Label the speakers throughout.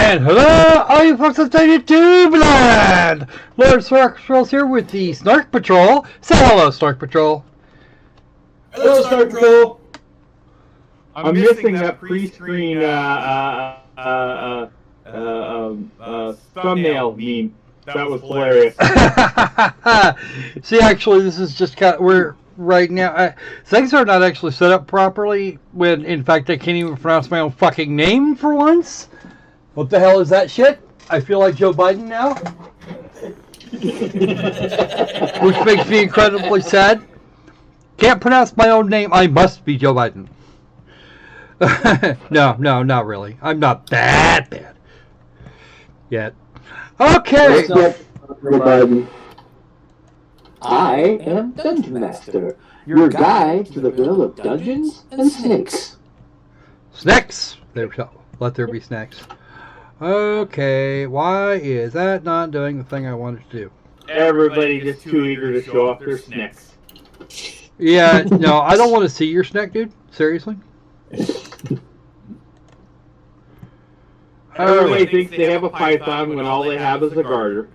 Speaker 1: And hello, all you folks outside YouTube land! Lord Snark Patrol's here with the Snark Patrol. Say hello, Snark Patrol.
Speaker 2: Hello, Snark Patrol. I'm missing that pre-screen thumbnail meme. That was hilarious.
Speaker 1: See, actually, this is just kind of, we're right now. Things are not actually set up properly. When in fact, I can't even pronounce my own fucking name for once. What the hell is that shit? I feel like Joe Biden now. Which makes me incredibly sad. Can't pronounce my own name. I must be Joe Biden. No, not really. I'm not that bad. Yet. Okay.
Speaker 3: What's up, Joe Biden? I am Dungeon Master, your guide to the realm of dungeons and snakes.
Speaker 1: Snacks! There we go. Let there be snacks. Okay, why is that not doing the thing I wanted to do?
Speaker 2: Everybody just too eager to show off their snacks.
Speaker 1: Yeah, no, I don't want to see your snack, dude. Seriously?
Speaker 2: Everybody thinks they have a python when all they have is a garter.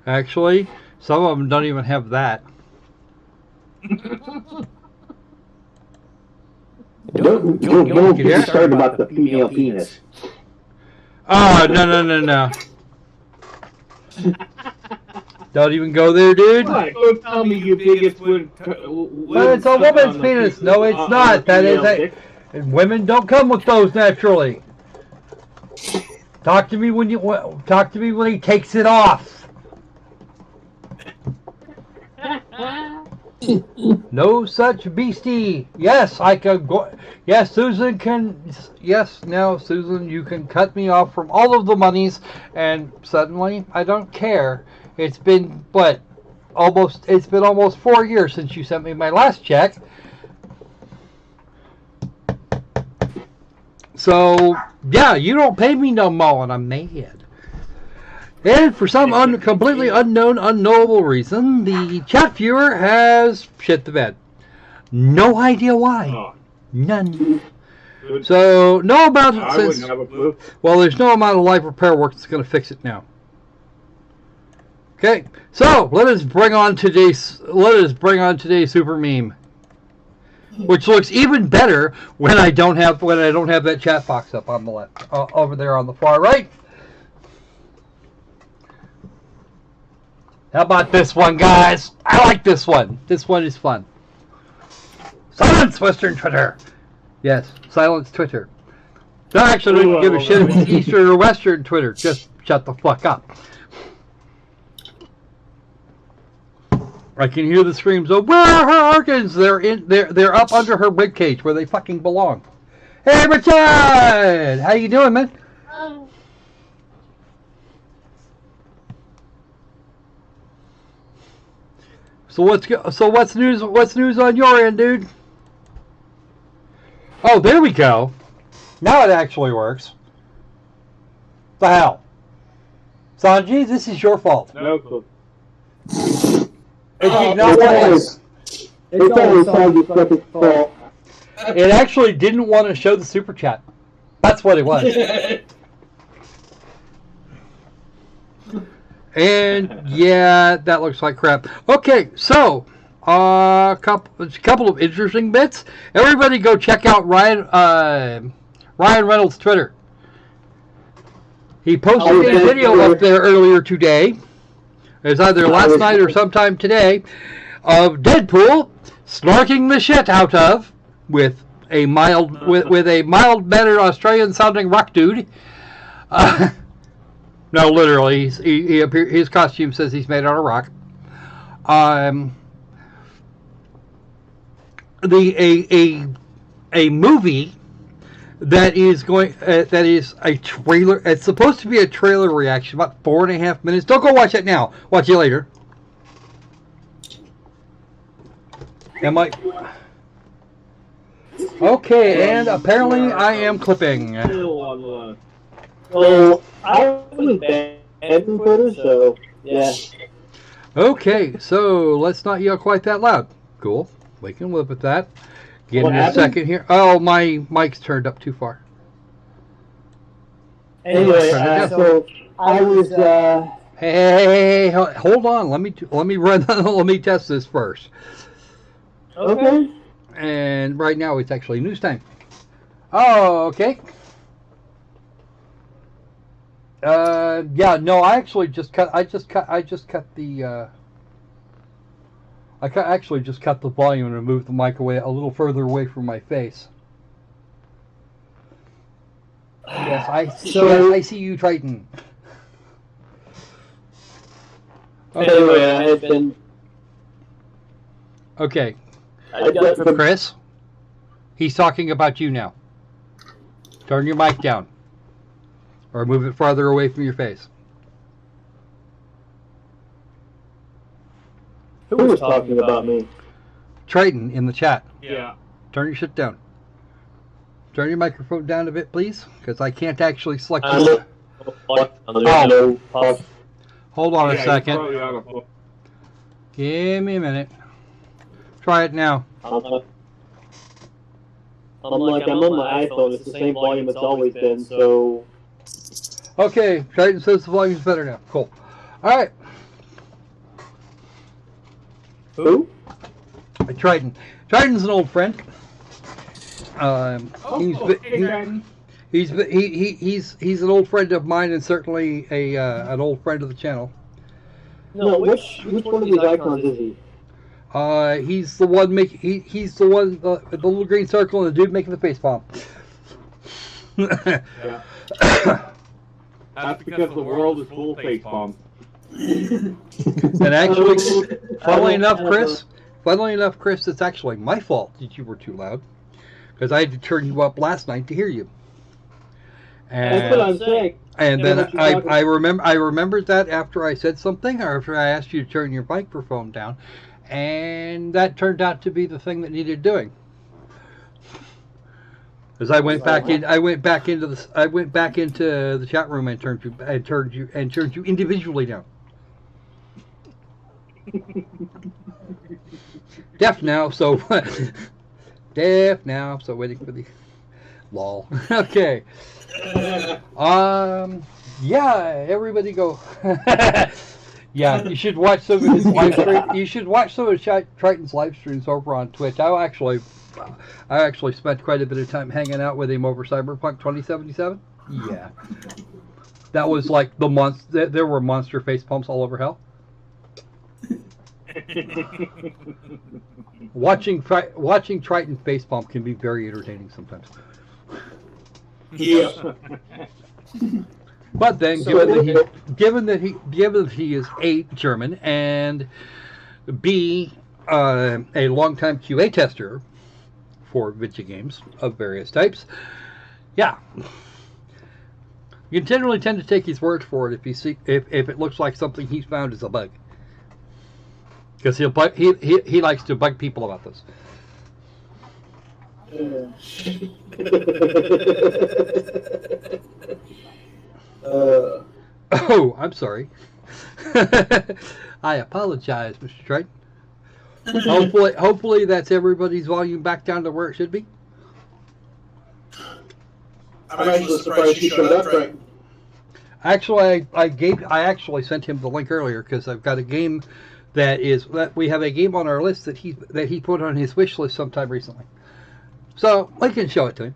Speaker 1: Actually, some of them don't even have that.
Speaker 3: Don't get me started about the female penis.
Speaker 1: Oh, no. Don't even go there, dude.
Speaker 2: What? Don't tell me you biggest would.
Speaker 1: But it's a woman's penis. No, it's not. That is a. And women don't come with those naturally. Talk to me when he takes it off. No such beastie. Yes, I could go. Yes, Susan can. Yes, now Susan, you can cut me off from all of the monies, and suddenly I don't care. It's been what? It's been almost 4 years since you sent me my last check. So yeah, you don't pay me no more, and I'm mad. And for some completely unknowable reason, the chat viewer has shit the bed. No idea why.
Speaker 2: Oh.
Speaker 1: None. Good. So, no amount of...
Speaker 2: I wouldn't have a clue.
Speaker 1: Well, there's no amount of live repair work that's going to fix it now. Okay, so let us bring on today's super meme, which looks even better when I don't have that chat box up on the left, over there on the far right. How about this one, guys? I like this one. This one is fun. Silence Western Twitter. Yes, silence Twitter. No, actually, don't give a shit if it's Eastern or Western Twitter. Just shut the fuck up. I can hear the screams of, "Where are her organs?" They're up under her ribcage where they fucking belong. Hey, Richard! How you doing, man? So what's news? What's news on your end, dude? Oh, there we go. Now it actually works. The hell, Sanji, this is your fault.
Speaker 2: No clue.
Speaker 3: It's always Sanji's fucking fault.
Speaker 1: It actually didn't want to show the super chat. That's what it was. And yeah, that looks like crap. Okay, so a couple of interesting bits. Everybody, go check out Ryan Reynolds' Twitter. He posted a video up there earlier today. It's either last night or sometime today of Deadpool snarking the shit out of with a mild mannered Australian sounding rock dude. No, literally, his costume says he's made out of rock. A movie that is a trailer. It's supposed to be a trailer reaction, about 4.5 minutes. Don't go watch it now. Watch it later. Okay, and apparently I am clipping.
Speaker 3: Well, I was banned from Twitter, so yeah.
Speaker 1: Okay, so let's not yell quite that loud. Cool. We can live with that. Give me a second here. Oh, my mic's turned up too far.
Speaker 3: Anyway, so I was.
Speaker 1: Hey, hold on. Let me run. Let me test this first.
Speaker 3: Okay.
Speaker 1: And right now it's actually news time. Oh, okay. Yeah, no, I actually just cut. I just cut the. Actually just cut the volume and moved the mic away a little further away from my face. Yes, I see you, Triton. Okay.
Speaker 3: Anyway, I had been.
Speaker 1: Okay.
Speaker 3: I got from
Speaker 1: Chris, he's talking about you now. Turn your mic down. Or move it farther away from your face.
Speaker 3: Who was talking about me?
Speaker 1: Triton in the chat.
Speaker 2: Yeah.
Speaker 1: Turn your shit down. Turn your microphone down a bit, please, because I can't actually select
Speaker 3: Hold
Speaker 1: on a
Speaker 2: Yeah,
Speaker 1: second.
Speaker 2: he's probably on a phone.
Speaker 1: Give me a minute. Try it now.
Speaker 3: I'm on my iPhone. It's the same volume it's always been. So.
Speaker 1: Okay, Triton says the volume's better now. Cool. All right.
Speaker 3: Who?
Speaker 1: Triton. Triton's an old friend. He's an old friend of mine and certainly an old friend of the channel.
Speaker 3: No, which one of these icons is he?
Speaker 1: He's the one he's the one the little green circle and the dude making the face palm.
Speaker 2: Yeah. That's because the world is full of face bombs.
Speaker 1: And actually, funnily enough, Chris, it's actually my fault that you were too loud, because I had to turn you up last night to hear you. And,
Speaker 3: That's what I'm saying.
Speaker 1: And then I remembered that after I said something, or after I asked you to turn your microphone down, and that turned out to be the thing that needed doing. As I went back into the chat room and turned you individually down. Deaf now, so waiting for the lol. Okay. Yeah, everybody go. Yeah, you should watch some of his live stream. You should watch some of Triton's live streams over on Twitch. I actually spent quite a bit of time hanging out with him over Cyberpunk 2077. Yeah, that was like the monster. There were monster face pumps all over hell. Watching Triton face pump can be very entertaining sometimes.
Speaker 2: Yeah.
Speaker 1: But then, given that he is A, German, and B, a longtime QA tester for video games of various types, yeah, you generally tend to take his word for it if it looks like something he's found is a bug, because he likes to bug people about this. Oh, I'm sorry. I apologize, Mr. Triton. Hopefully that's everybody's volume back down to where it should be.
Speaker 3: I'm actually surprised you showed up, right?
Speaker 1: Actually, I actually sent him the link earlier because I've got a game that we have a game on our list that he put on his wish list sometime recently. So I can show it to him.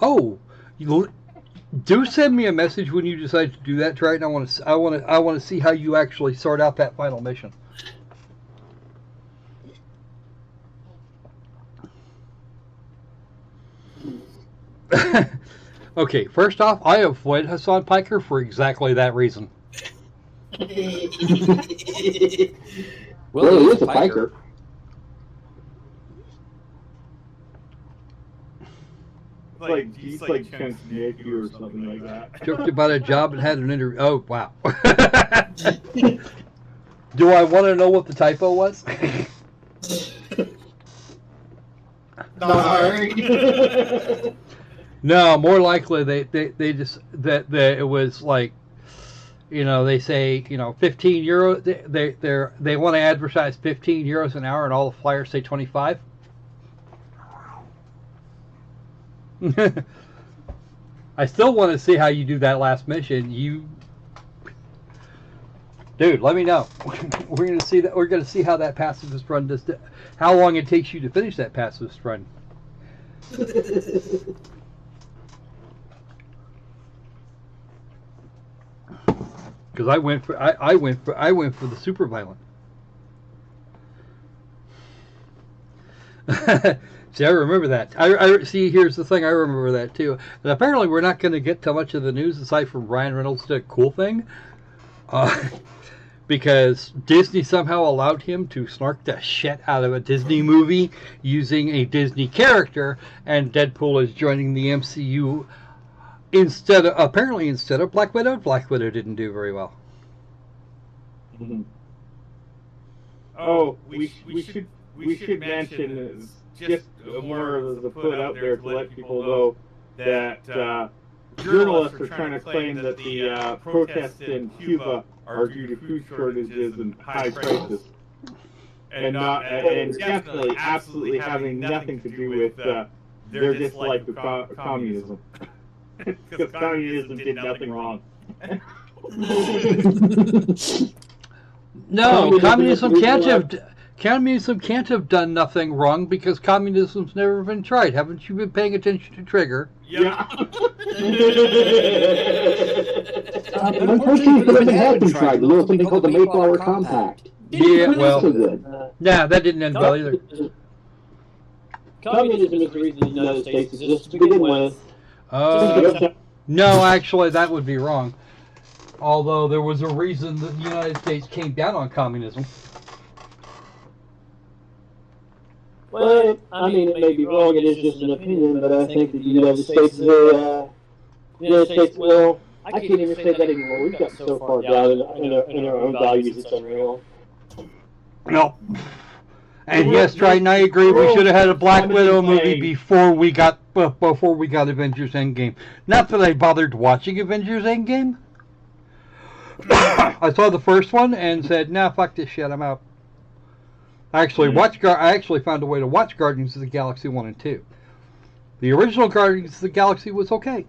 Speaker 1: Oh, do send me a message when you decide to do that, Triton. I want to see how you actually sort out that final mission. Okay, first off, I avoid Hassan Piker for exactly that reason.
Speaker 3: Well, he is a piker.
Speaker 2: He's like Chance Diego or something like that.
Speaker 1: Joked about a job and had an interview. Oh, wow. Do I want to know what the typo was? No, more likely they just that it was like, they say 15 euro. They want to advertise 15 euros an hour, and all the flyers say 25. I still want to see how you do that last mission. Dude, let me know. We're gonna see that. We're gonna see how that pacifist run does. How long it takes you to finish that pacifist run. Because I went for the super violent. See, I remember that. I see. Here's the thing. I remember that too. And apparently, we're not going to get too much of the news aside from Ryan Reynolds did a cool thing, because Disney somehow allowed him to snark the shit out of a Disney movie using a Disney character, and Deadpool is joining the MCU instead of Black Widow. Black Widow didn't do very well.
Speaker 2: Mm-hmm. Oh, we should mention is just more of the put out there to let people know that journalists are trying to claim that the protests in Cuba are due to food shortages and high prices, and definitely absolutely having nothing to do with their dislike of communism, because communism did nothing wrong.
Speaker 1: No, communism can't have done nothing wrong because communism's never been tried. Haven't you been paying attention to Trigger?
Speaker 2: Yeah.
Speaker 3: Unfortunately, it has been tried. There was something called the Mayflower Compact.
Speaker 1: Yeah, well,
Speaker 3: so good.
Speaker 1: Nah, that didn't end well either.
Speaker 4: Communism is the reason the United States exists to begin with.
Speaker 1: No, actually, that would be wrong. Although there was a reason that the United States came down on communism.
Speaker 4: Well, I mean, it may be wrong. It is just an opinion, but I think that the United States is well, I can't even say that anymore. We've got so far down in our own values, it's unreal.
Speaker 1: No. And yes, Triton, I agree. We should have had a Black Widow movie before we got Avengers Endgame. Not that I bothered watching Avengers Endgame. I saw the first one and said, "Nah, fuck this shit. I'm out." I actually found a way to watch Guardians of the Galaxy 1 and 2. The original Guardians of the Galaxy was okay.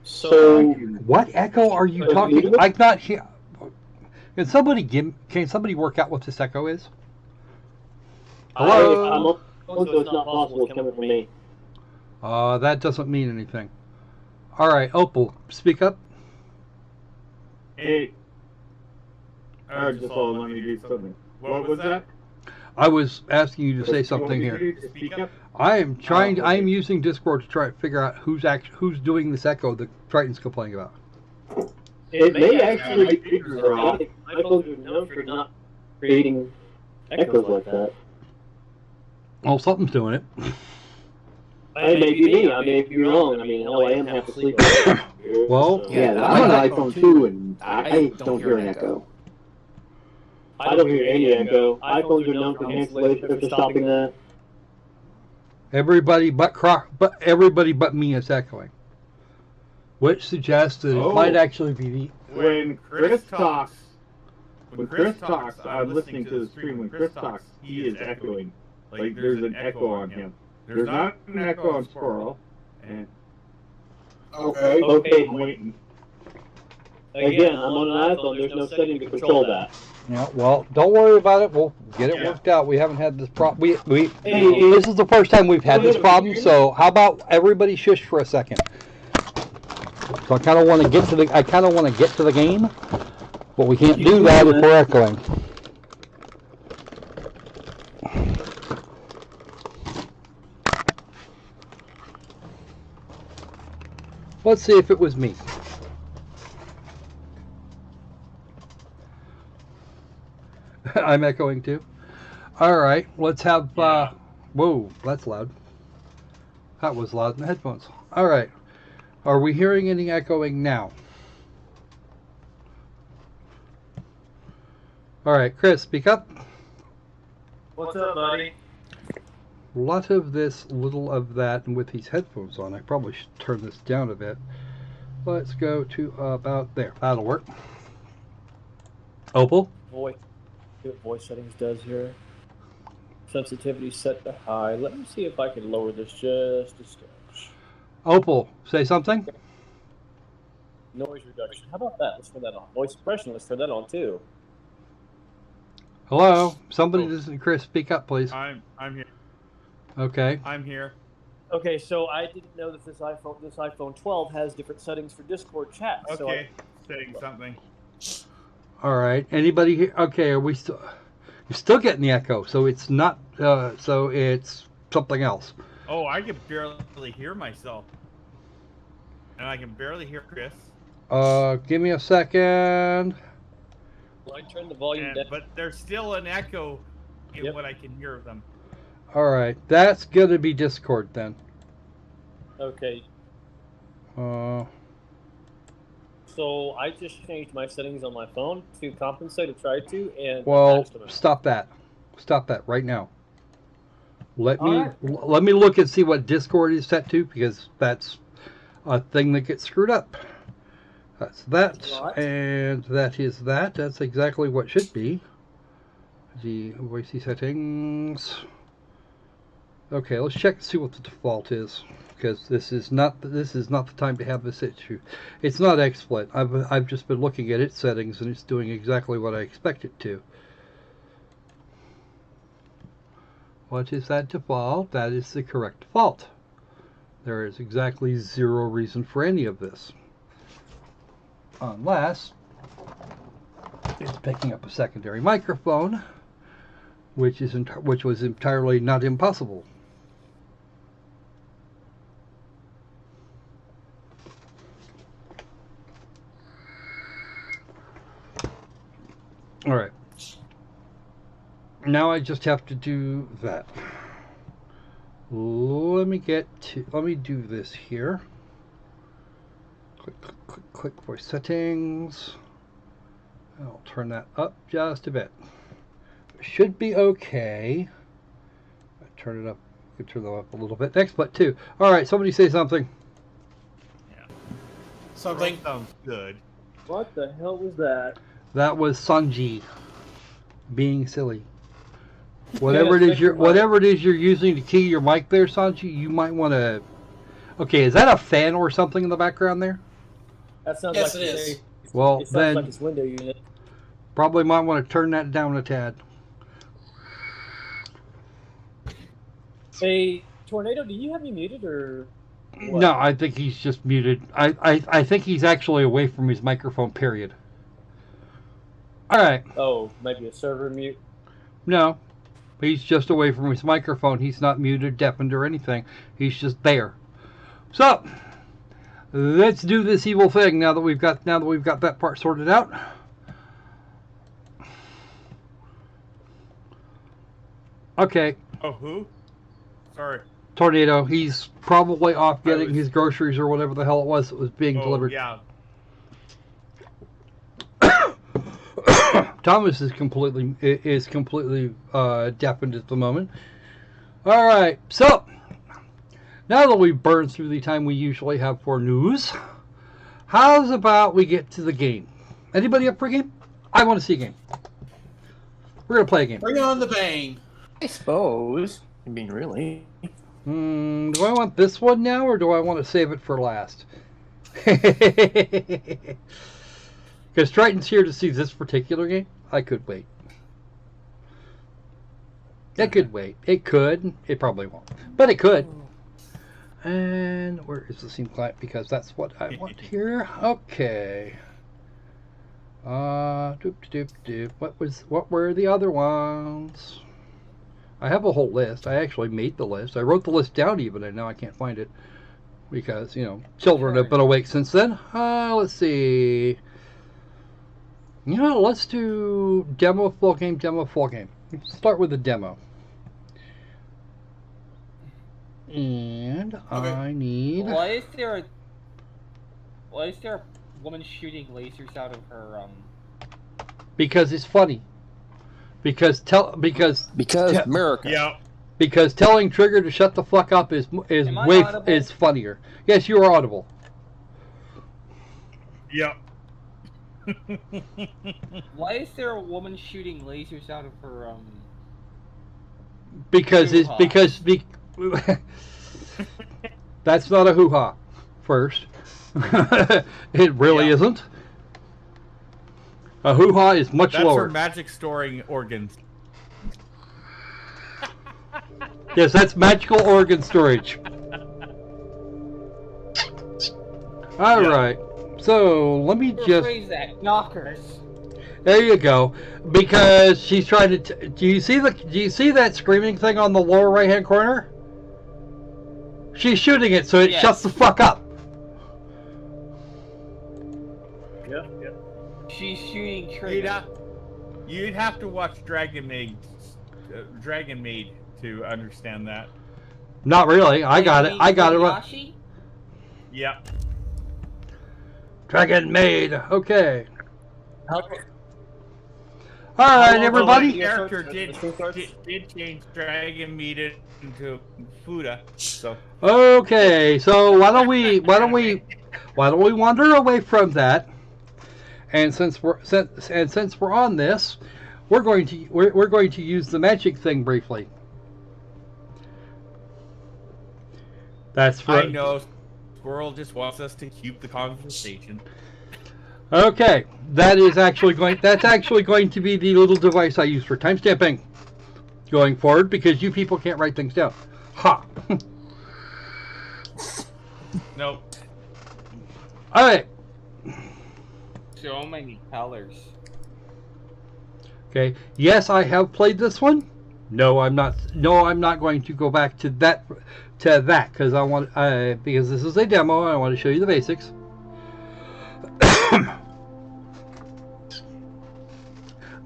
Speaker 4: So,
Speaker 1: what echo are you talking? I not hear. Can somebody work out what this echo is? Hello?
Speaker 4: It's not possible. It's coming from me.
Speaker 1: That doesn't mean anything. All right, Opal, speak up.
Speaker 2: Hey, I just all let me do something. What was that?
Speaker 1: I was asking you to say something here. I am using Discord to try to figure out who's doing this echo that Triton's complaining about.
Speaker 4: It may actually be Trigger. My phones are known for not creating echoes like that.
Speaker 1: Well, something's doing it.
Speaker 4: It may be me. I may be wrong. I mean, hell, I am half asleep.
Speaker 1: Well,
Speaker 3: yeah, I'm on an iPhone too, and I don't hear an echo.
Speaker 4: I don't hear any echo. iPhones are known for cancellation or for stopping that.
Speaker 1: Everybody but me is echoing, which suggests that it might actually be the.
Speaker 2: When Chris talks, I'm listening to the stream. When Chris talks, he is echoing. Like there's an echo on him. There's not an echo on Squirrel. And
Speaker 4: okay.
Speaker 2: I'm waiting.
Speaker 4: Again, I'm on an iPhone. There's no setting to control that.
Speaker 1: Yeah, well, don't worry about it. We'll get it worked out. We haven't had this problem. This is the first time we've had this problem. So how about everybody shush for a second? So I kind of want to get to the game, but we can't do that if we're echoing. Let's see if it was me. I'm echoing too. All right, let's have. Whoa, that's loud. That was loud in the headphones. All right, are we hearing any echoing now? All right, Chris, speak up.
Speaker 4: What's up, buddy?
Speaker 1: Lot of this, little of that, and with these headphones on, I probably should turn this down a bit. Let's go to about there. That'll work. Opal?
Speaker 4: Voice settings does here. Sensitivity set to high. Let me see if I can lower this just a step.
Speaker 1: Opal, say something.
Speaker 4: Noise reduction. How about that? Let's turn that on. Voice suppression. Let's turn that on too.
Speaker 1: Hello, somebody doesn't. Chris, speak up, please.
Speaker 2: I'm here.
Speaker 1: Okay.
Speaker 2: I'm here.
Speaker 4: Okay, so I didn't know that this iPhone 12 has different settings for Discord chat.
Speaker 2: Okay, saying something.
Speaker 1: All right. Anybody here? Okay, are we still? You're still getting the echo, so it's not. So it's something else.
Speaker 2: Oh, I can barely hear myself, and I can barely hear Chris.
Speaker 1: Give me a second.
Speaker 4: Well, I turned the volume down.
Speaker 2: But there's still an echo in what I can hear of them.
Speaker 1: All right, that's gonna be Discord then.
Speaker 4: Okay. So I just changed my settings on my phone to compensate. I tried to, and
Speaker 1: well, stop that. Stop that right now. Let me look and see what Discord is set to, because that's a thing that gets screwed up. That's that, and that is that. That's exactly what should be. The voice settings. Okay, let's check and see what the default is, because this is not the time to have this issue. It's not XSplit. I've just been looking at its settings, and it's doing exactly what I expect it to. What is that default? That is the correct default. There is exactly zero reason for any of this, unless it's picking up a secondary microphone, which was entirely not impossible. All right. Now I just have to do that. Let me do this here. Click voice settings. I'll turn that up just a bit. It should be okay. Turn it up. You can turn them up a little bit. XSplit too. All right, somebody say something.
Speaker 2: Yeah. Something sounds good.
Speaker 4: What the hell was that?
Speaker 1: That was Sanji being silly. Whatever it is you're using to key your mic there, Sanji, you might want to. Okay, is that a fan or something in the background there?
Speaker 4: That sounds
Speaker 5: yes,
Speaker 4: like
Speaker 5: it is.
Speaker 1: Well,
Speaker 4: it sounds
Speaker 1: then
Speaker 4: like it's window unit.
Speaker 1: Probably might want to turn that down a tad.
Speaker 4: Hey, Tornado, do you have me muted or what?
Speaker 1: No, I think he's just muted. I think he's actually away from his microphone, period. All right.
Speaker 4: Oh, maybe a server mute?
Speaker 1: No, he's just away from his microphone. He's not muted, deafened, or anything. He's just there. So, let's do this evil thing now that we've got that part sorted out. Okay.
Speaker 2: Oh, who? Sorry.
Speaker 1: Tornado. He's probably off getting his groceries or whatever the hell it was that was being delivered.
Speaker 2: Yeah.
Speaker 1: Thomas is completely deafened at the moment. All right, so now that we've burned through the time we usually have for news, how's about we get to the game? Anybody up for a game? I want to see a game. We're gonna play a game.
Speaker 5: Bring on the bang.
Speaker 3: I suppose. I mean, really.
Speaker 1: Do I want this one now, or do I want to save it for last? Because Triton's here to see this particular game. I could wait. It could wait. It could. It probably won't. But it could. And where is the scene client? Because that's what I want here. Okay. What were the other ones? I have a whole list. I actually made the list. I wrote the list down even, and now I can't find it. Because, children have been awake since then. Let's see. Let's do demo, full game, demo, full game. Let's start with the demo. And okay. I need...
Speaker 6: Why is there a woman shooting lasers out of her,
Speaker 1: Because it's funny. Because
Speaker 3: America.
Speaker 2: Yeah.
Speaker 1: Because telling Trigger to shut the fuck up is funnier. Yes, you are audible.
Speaker 2: Yeah.
Speaker 6: Why is there a woman shooting lasers out of her
Speaker 1: That's not a hoo-ha. First, it really isn't. A hoo-ha is much
Speaker 2: That's
Speaker 1: lower.
Speaker 2: her magic storing organs.
Speaker 1: Yes, that's magical organ storage. All right. So let me just
Speaker 6: Phrase that. Knockers.
Speaker 1: There you go. Because she's trying to. Do you see that screaming thing on the lower right hand corner? She's shooting it, so it shuts the fuck up.
Speaker 2: Yeah.
Speaker 6: She's shooting trigger.
Speaker 2: You'd have to watch Dragon Maid to understand that.
Speaker 1: Not really. I got it.
Speaker 6: Kobayashi?
Speaker 2: Yep.
Speaker 1: Dragon Maid. Okay.
Speaker 3: Okay.
Speaker 1: All right, everybody.
Speaker 2: The character did change Dragon Maid into Fuda. So.
Speaker 1: Okay, so why don't we wander away from that? And since we're on this, we're going to use the magic thing briefly. That's for.
Speaker 2: I know. Squirrel just wants us to keep the conversation.
Speaker 1: Okay, that's actually going to be the little device I use for timestamping going forward, because you people can't write things down. Ha.
Speaker 2: Nope.
Speaker 1: All right.
Speaker 6: So many colors.
Speaker 1: Okay. Yes, I have played this one. No, I'm not. No, I'm not going to go back to that because I want because this is a demo and I want to show you the basics.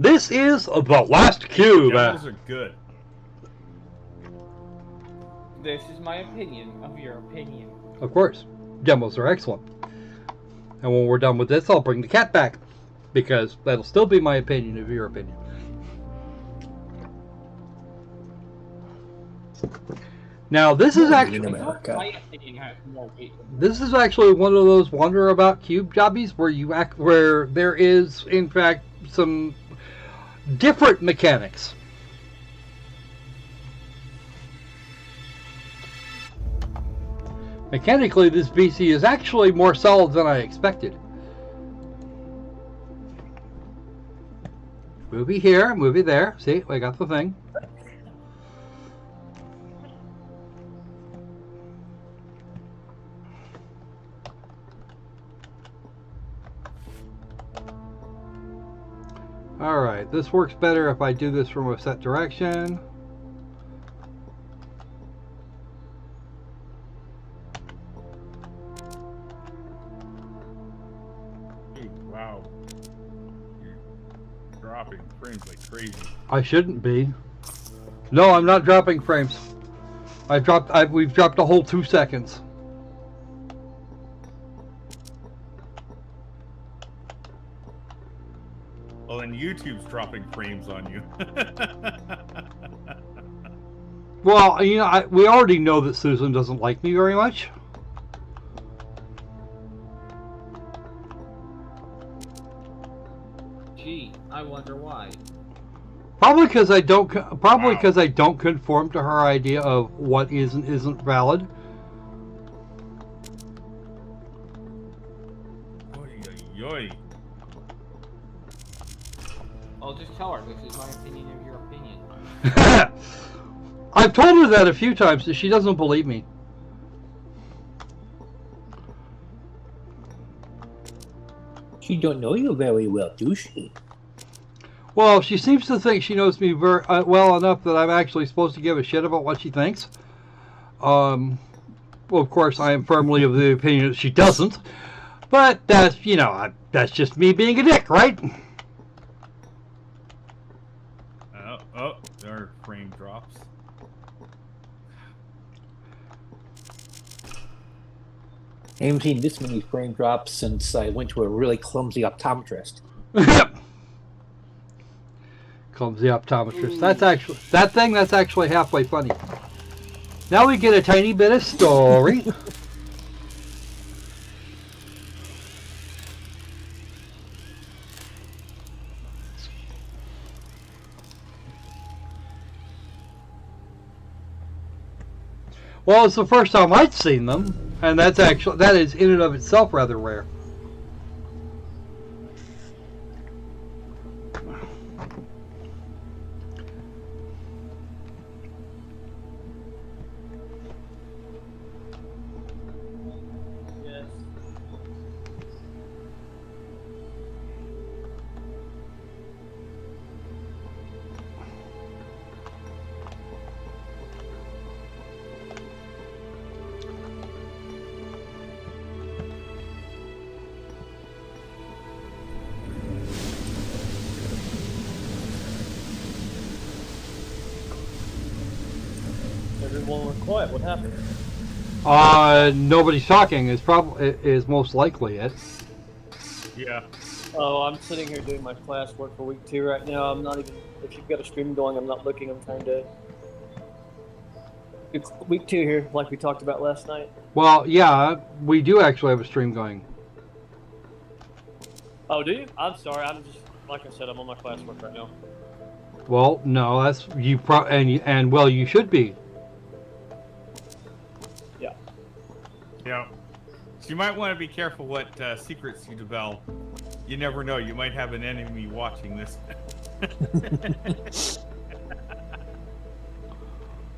Speaker 1: This is the last cube.
Speaker 2: Demos are good.
Speaker 6: This is my opinion of your opinion.
Speaker 1: Of course, demos are excellent. And when we're done with this, I'll bring the cat back, because that'll still be my opinion of your opinion. Now, this is actually one of those wonder about cube jobbies where there is, in fact, some different mechanics. Mechanically, this BC is actually more solid than I expected. Movie here, movie there. See, I got the thing. Alright, this works better if I do this from a set direction.
Speaker 2: Wow. You're dropping frames like crazy.
Speaker 1: I shouldn't be. No, I'm not dropping frames. We've dropped a whole 2 seconds.
Speaker 2: Well, then YouTube's dropping frames on you.
Speaker 1: Well, you know, we already know that Susan doesn't like me very much.
Speaker 6: Gee, I wonder why.
Speaker 1: Probably because I don't. Because I don't conform to her idea of what is and isn't valid.
Speaker 2: Yoy.
Speaker 6: I'll just tell her this is my opinion of your opinion.
Speaker 1: I've told her that a few times, and she doesn't believe me.
Speaker 3: She don't know you very well, do she?
Speaker 1: Well, she seems to think she knows me very well enough that I'm actually supposed to give a shit about what she thinks. Well, of course, I am firmly of the opinion that she doesn't. But that's, you know, that's just me being a dick, right?
Speaker 2: Oh, there are frame drops.
Speaker 3: I haven't seen this many frame drops since I went to a really clumsy optometrist.
Speaker 1: Clumsy optometrist. That's actually halfway funny. Now we get a tiny bit of story. Well, it's the first time I'd seen them, and that is in and of itself rather rare.
Speaker 4: Everyone went quiet. What happened?
Speaker 1: Nobody's talking is most likely it.
Speaker 2: Yeah.
Speaker 4: Oh, I'm sitting here doing my classwork for week 2 right now. I'm not even. If you've got a stream going, I'm not looking. I'm trying to. It's week 2 here, like we talked about last night.
Speaker 1: Well, yeah, we do actually have a stream going.
Speaker 4: Oh, do you? I'm sorry. I'm just like I said. I'm on my classwork right now.
Speaker 1: Well, no, that's you. And well, you should be.
Speaker 2: Yeah. So you might want to be careful what secrets you develop. You never know. You might have an enemy watching this.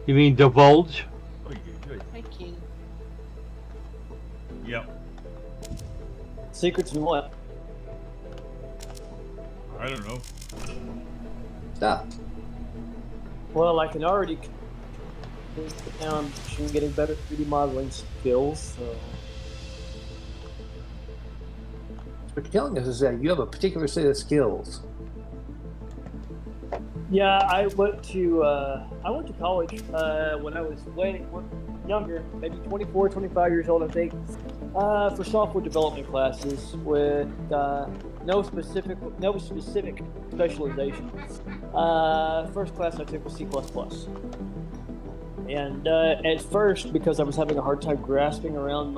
Speaker 1: You mean divulge?
Speaker 2: Oh, good.
Speaker 6: Thank you.
Speaker 2: Yep.
Speaker 4: Secrets and what?
Speaker 2: I don't know.
Speaker 3: Stop.
Speaker 4: Well, I can already. Now I'm getting better 3D modeling skills. So.
Speaker 3: What you're telling us is that you have a particular set of skills.
Speaker 4: Yeah, I went to college when I was way younger, maybe 24, 25 years old, I think, for software development classes with no specific specialization. First class I took was C++. And at first, because I was having a hard time grasping around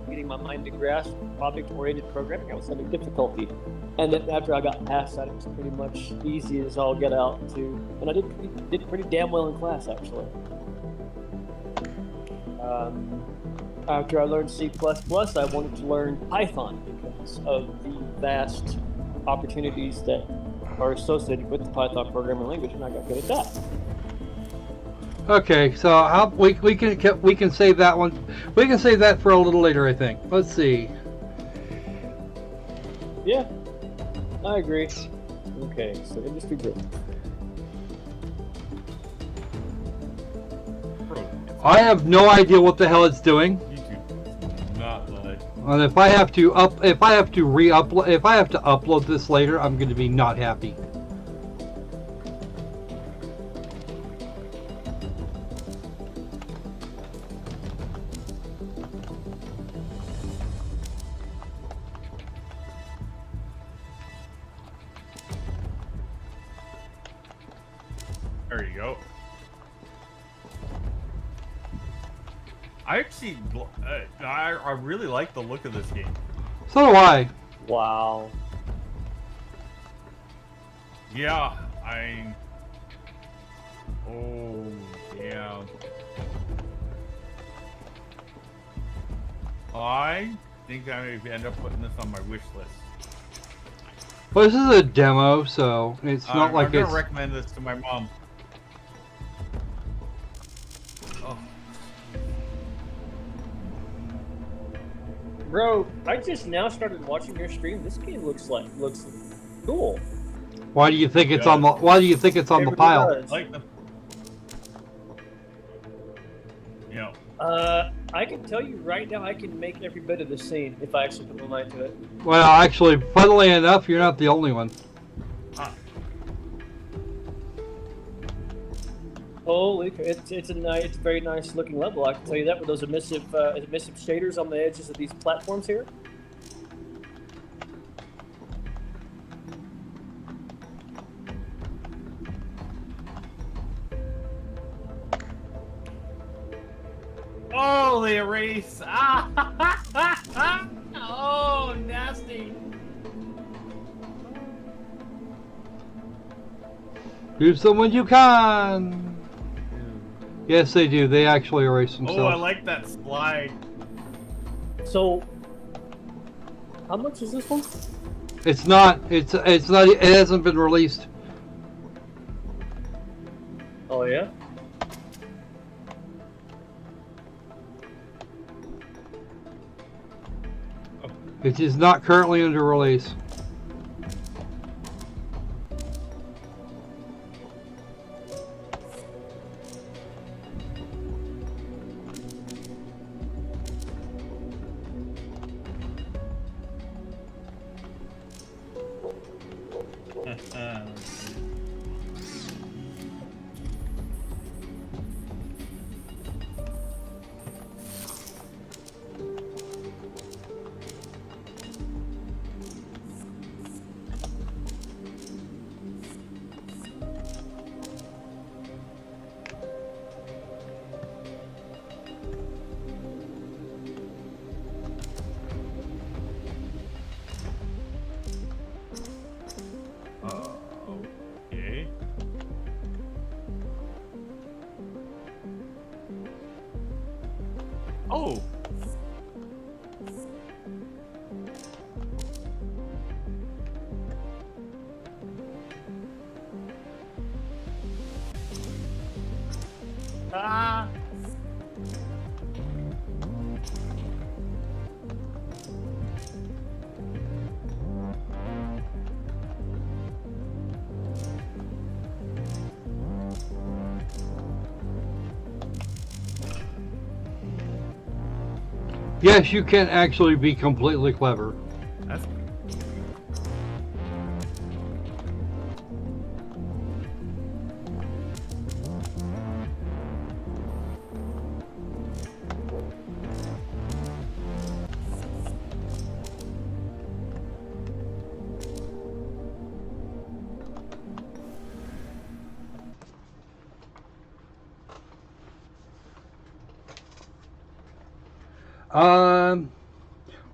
Speaker 4: getting my mind to grasp object-oriented programming, I was having difficulty. And then after I got past that, it was pretty much easy as all get out too. And I did pretty damn well in class, actually. After I learned C++, I wanted to learn Python because of the vast opportunities that are associated with the Python programming language, and I got good at that.
Speaker 1: Okay, so we can save that one. We can save that for a little later, I think. Let's see.
Speaker 4: Yeah, I agree. Okay, so industry group.
Speaker 1: I have no idea what the hell it's doing.
Speaker 2: YouTube, not like.
Speaker 1: And if I have to upload this later, I'm going to be not happy.
Speaker 2: There you go. I actually, I really like the look of this game.
Speaker 1: So do I.
Speaker 4: Wow.
Speaker 2: Yeah, oh, yeah. I think I may end up putting this on my wish list.
Speaker 1: Well, this is a demo, so it's not like
Speaker 2: I'm gonna recommend this to my mom. Oh.
Speaker 4: Bro, I just now started watching your stream. This game looks cool.
Speaker 1: Why do you think it's on the? Why do you think it's on the pile?
Speaker 2: I like them. Yeah.
Speaker 4: I can tell you right now, I can make every bit of the scene if I actually put my mind to it.
Speaker 1: Well, actually, funnily enough, you're not the only one.
Speaker 4: Holy, it's a very nice looking level. I can tell you that with those emissive shaders on the edges of these platforms here.
Speaker 2: Oh, they erase. Ah! Oh, nasty.
Speaker 1: Do someone you can. Yes, they do. They actually erase themselves.
Speaker 2: Oh, I like that slide.
Speaker 4: So, how much is this one?
Speaker 1: It's not. It's not. It hasn't been released.
Speaker 4: Oh yeah.
Speaker 1: It is not currently under release.
Speaker 2: Okay. Oh. Ah.
Speaker 1: Yes, you can actually be completely clever.
Speaker 2: That's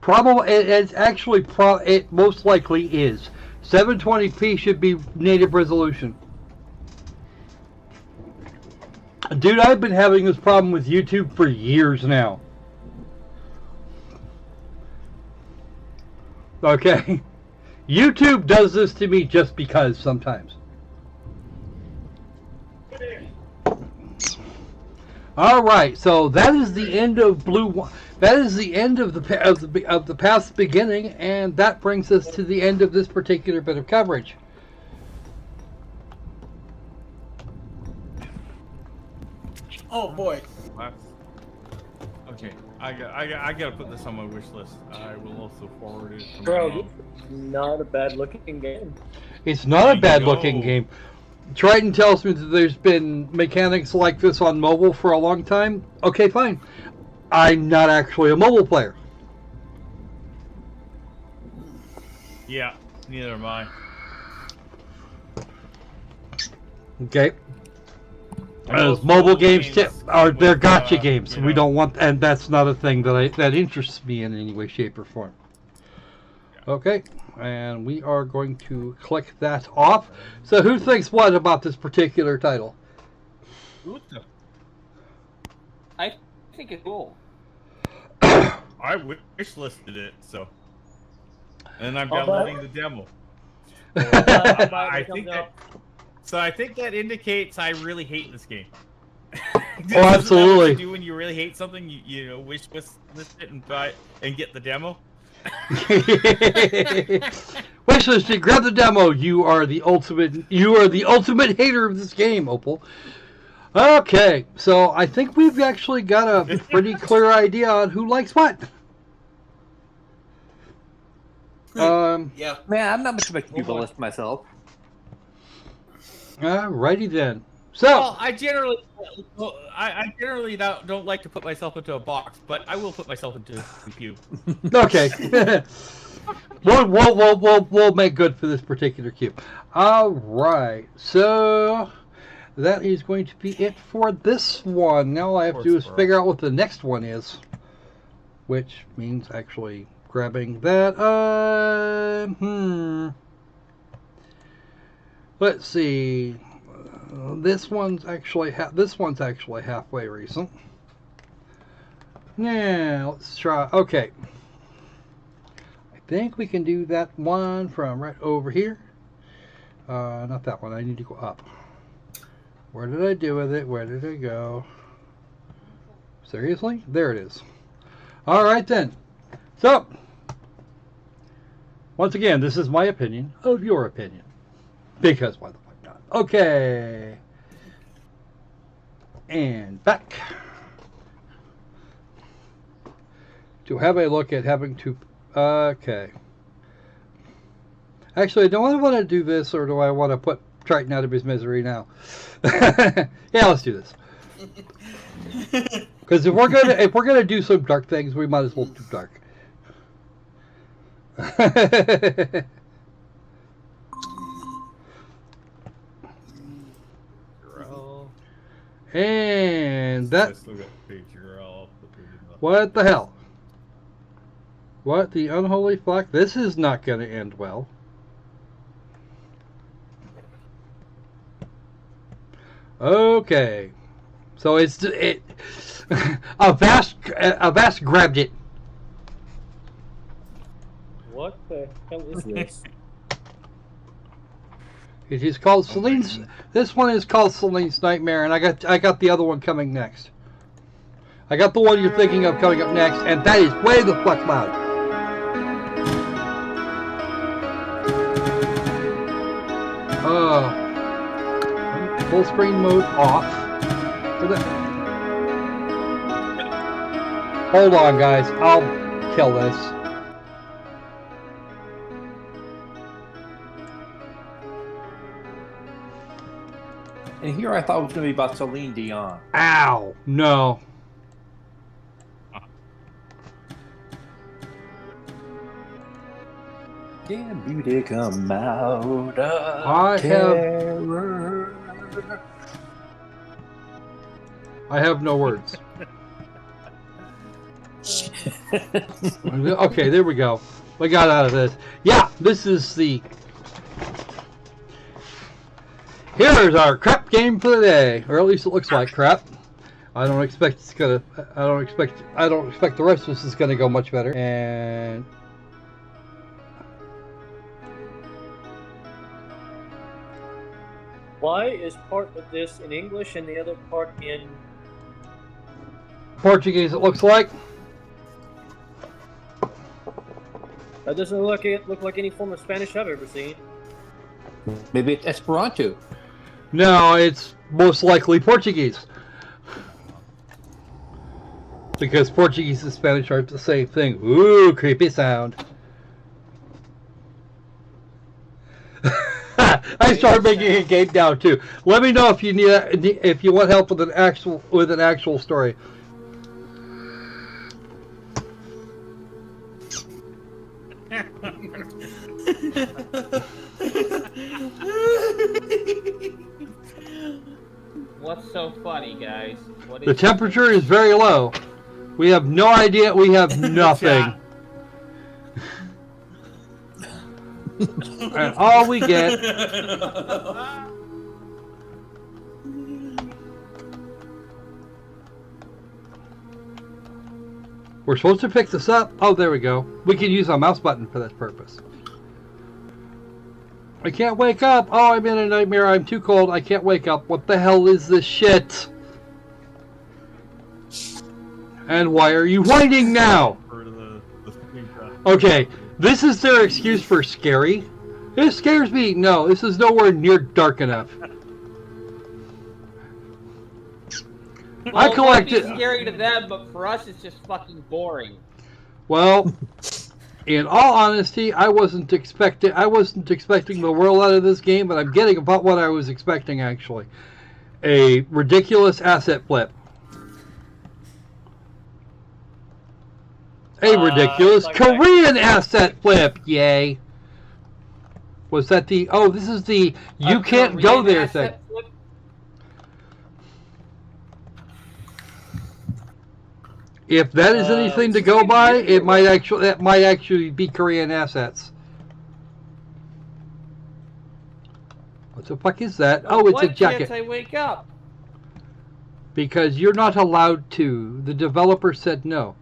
Speaker 1: Probably it's actually it most likely is. 720p should be native resolution. Dude, I've been having this problem with YouTube for years now. Okay. YouTube does this to me just because sometimes. All right, so that is the end of Blue. That is the end of the path's beginning, and that brings us to the end of this particular bit of coverage.
Speaker 5: Oh boy.
Speaker 2: okay. I gotta put this on my wish list. I will also forward it. To
Speaker 4: Bro,
Speaker 2: my
Speaker 4: this is not a bad looking game.
Speaker 1: It's not a bad looking game. Triton tells me that there's been mechanics like this on mobile for a long time. Okay, fine. I'm not actually a mobile player.
Speaker 2: Yeah, neither am I.
Speaker 1: Okay.
Speaker 2: Most
Speaker 1: Mobile games are they're
Speaker 2: with,
Speaker 1: gotcha games.
Speaker 2: you know.
Speaker 1: We don't want, and that's not a thing that interests me in any way, shape, or form. Okay, and we are going to click that off. So, who thinks what about this particular title?
Speaker 6: I think it's cool.
Speaker 2: I wish listed it, so. And I'm
Speaker 4: I'll
Speaker 2: downloading the demo. I think that. So I think that indicates I really hate this game.
Speaker 1: Oh, absolutely.
Speaker 2: Isn't that what you do when you really hate something? You know, wish list it and buy and get the demo.
Speaker 1: Wishlist, grab the demo. You are the ultimate hater of this game, Opal. Okay, so I think we've actually got a pretty clear idea on who likes what.
Speaker 5: Yeah.
Speaker 7: Man, I'm not much of a cube list myself.
Speaker 1: Alrighty then. So
Speaker 2: Well, I generally don't like to put myself into a box, but I will put myself into a cube.
Speaker 1: okay, we'll make good for this particular cube. All right, so that is going to be it for this one. Now all I have to do is figure out what the next one is, which means actually grabbing that. Let's see. This one's actually halfway recent. Now let's try. Okay, I think we can do that one from right over here. Not that one. I need to go up. Where did I do with it? Where did it go? Seriously? There it is. All right then. So, once again, this is my opinion of your opinion. Because why the fuck not? Okay. And back. To have a look at having to... Okay. Actually, do I want to do this, or do I want to put Triton out of his misery now? Yeah, let's do this. Because if we're gonna do some dark things, we might as well do dark. And that. What the hell? What the unholy flock? This is not going to end well. Okay, so a vast grabbed it.
Speaker 4: What the hell is this?
Speaker 1: It is called Selene's. This one is called Selene's Nightmare, and I got the other one coming next. I got the one you're thinking of coming up next, and that is way the fuck loud. Full screen mode off. Hold on, guys. I'll kill this.
Speaker 7: And here I thought it was going to be about Celine Dion.
Speaker 1: Ow! No.
Speaker 7: Can beauty come out of terror?
Speaker 1: I have no words. Okay, there we go. We got out of this. Yeah, this is the... Here's our crap game for the day, or at least it looks like crap. I don't expect the rest of this is gonna go much better. And
Speaker 4: Why is part of this in English and the other part in
Speaker 1: Portuguese? It looks like.
Speaker 4: That doesn't look like any form of Spanish I've ever seen.
Speaker 7: Maybe it's Esperanto.
Speaker 1: No, it's most likely Portuguese. Because Portuguese and Spanish aren't the same thing. Ooh, creepy sound. I started making a game now too. Let me know if you if you want help with an actual story.
Speaker 6: What's so funny, guys?
Speaker 1: The temperature is very low. We have no idea. We have nothing. And all we get. We're supposed to pick this up. Oh, there we go. We can use our mouse button for this purpose. I can't wake up. Oh, I'm in a nightmare. I'm too cold. I can't wake up. What the hell is this shit? And why are you whining now? Okay, this is their excuse for scary. It scares me. No, this is nowhere near dark enough.
Speaker 6: Well,
Speaker 1: I collected.
Speaker 6: It might be scary to them, but for us, it's just fucking boring.
Speaker 1: Well, in all honesty, I wasn't expecting the world out of this game, but I'm getting about what I was expecting. Actually, a ridiculous asset flip. A ridiculous Korean asset flip. Yay. Was that the... Oh, this is the you can't go there thing. Flip? If that is anything to go by, it might actually be Korean assets. What the fuck is that? Oh, it's a
Speaker 6: What
Speaker 1: jacket.
Speaker 6: can't I wake up?
Speaker 1: Because you're not allowed to. The developer said no.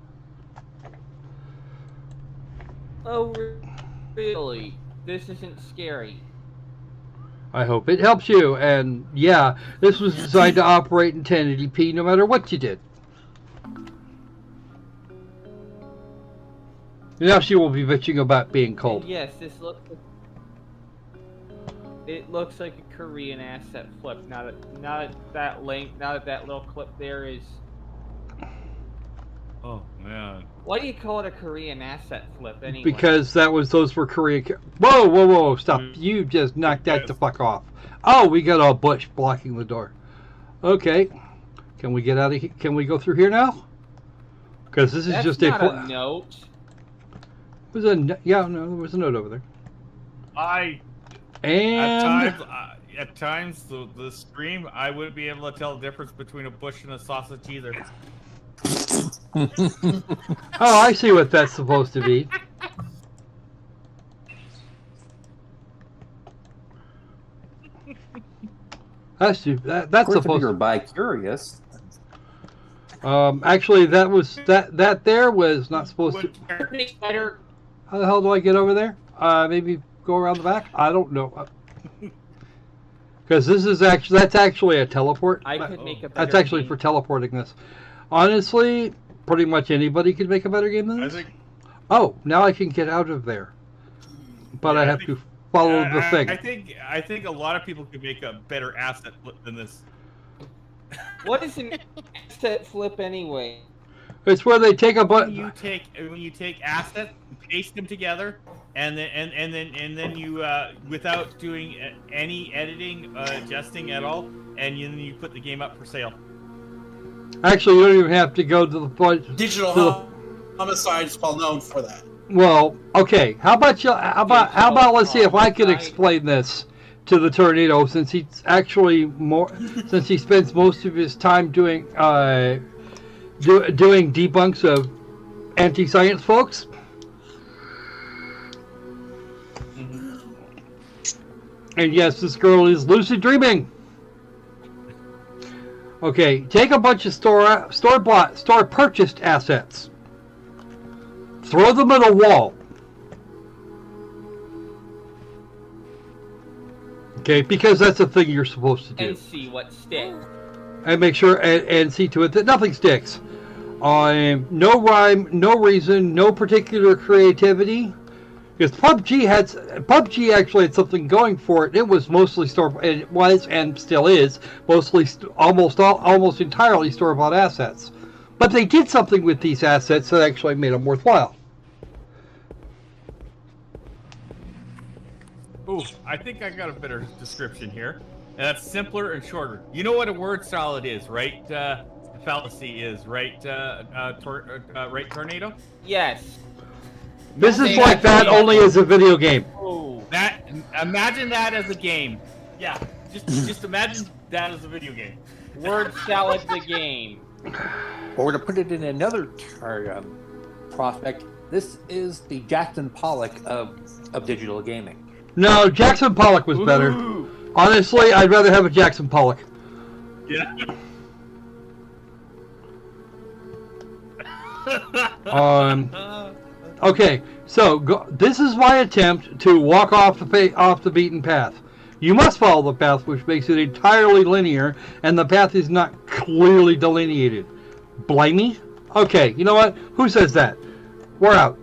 Speaker 6: Oh, really? This isn't scary.
Speaker 1: I hope it helps you. And yeah, this was designed to operate in 1080p no matter what you did. Now she will be bitching about being cold.
Speaker 6: And yes, this looks. It looks like a Korean asset flip. Not that link. Not that little clip there is.
Speaker 2: Oh man.
Speaker 6: Why do you call it a Korean asset flip anyway?
Speaker 1: Because those were Korean. Whoa! Stop! You just knocked that the fuck off. Oh, we got a bush blocking the door. Okay, can we get out of here? Can we go through here now? Because this is
Speaker 6: That's
Speaker 1: just
Speaker 6: not a note.
Speaker 1: Was a yeah? No, there was a note over there.
Speaker 2: At times the stream, I wouldn't be able to tell the difference between a bush and a sausage either.
Speaker 1: Oh, I see what that's supposed to be. That's supposed
Speaker 7: to be bi-curious.
Speaker 1: Actually, that there was not supposed to.
Speaker 6: Better.
Speaker 1: How the hell do I get over there? Maybe go around the back. I don't know. Because that's actually a teleport.
Speaker 6: I could make a better
Speaker 1: That's actually
Speaker 6: game.
Speaker 1: for teleporting this. Honestly, pretty much anybody could make a better game than this. Oh, now I can get out of there. But
Speaker 2: Yeah,
Speaker 1: I have to follow the thing.
Speaker 2: I think a lot of people could make a better asset flip than this.
Speaker 6: What is an asset flip anyway?
Speaker 1: It's where they take a
Speaker 2: When
Speaker 1: button.
Speaker 2: you take assets, paste them together, and then you without doing any editing, adjusting at all, and then you put the game up for sale.
Speaker 1: Actually, you don't even have to go to the point.
Speaker 5: Digital Homicide is well known for that.
Speaker 1: Well, okay. How about let's see if I could explain this to the tornado, since he's actually since he spends most of his time doing doing debunks of anti-science folks.
Speaker 2: Mm-hmm.
Speaker 1: And yes, this girl is lucid dreaming. Okay, take a bunch of store purchased assets. Throw them at a wall. Okay, because that's the thing you're supposed to do.
Speaker 6: And see what sticks.
Speaker 1: And make sure and see to it that nothing sticks. No rhyme, no reason, no particular creativity. Because PUBG actually had something going for it. It was mostly it was and still is mostly almost entirely store-bought assets. But they did something with these assets that actually made them worthwhile.
Speaker 2: Ooh, I think I got a better description here. And that's simpler and shorter. You know what a word salad is, right? Fallacy is, right? Right, Tornado?
Speaker 6: Yes.
Speaker 1: This is like that only as a video game.
Speaker 6: Oh.
Speaker 2: Imagine that as a game. Yeah, just imagine that as a video game.
Speaker 6: Word salad the game.
Speaker 7: Or to put it in another prospect, this is the Jackson Pollock of digital gaming.
Speaker 1: No, Jackson Pollock was better.
Speaker 6: Ooh.
Speaker 1: Honestly, I'd rather have a Jackson Pollock.
Speaker 2: Yeah.
Speaker 1: Okay, so this is my attempt to walk off the beaten path. You must follow the path, which makes it entirely linear, and the path is not clearly delineated. Blimey? Okay, you know what? Who says that? We're out.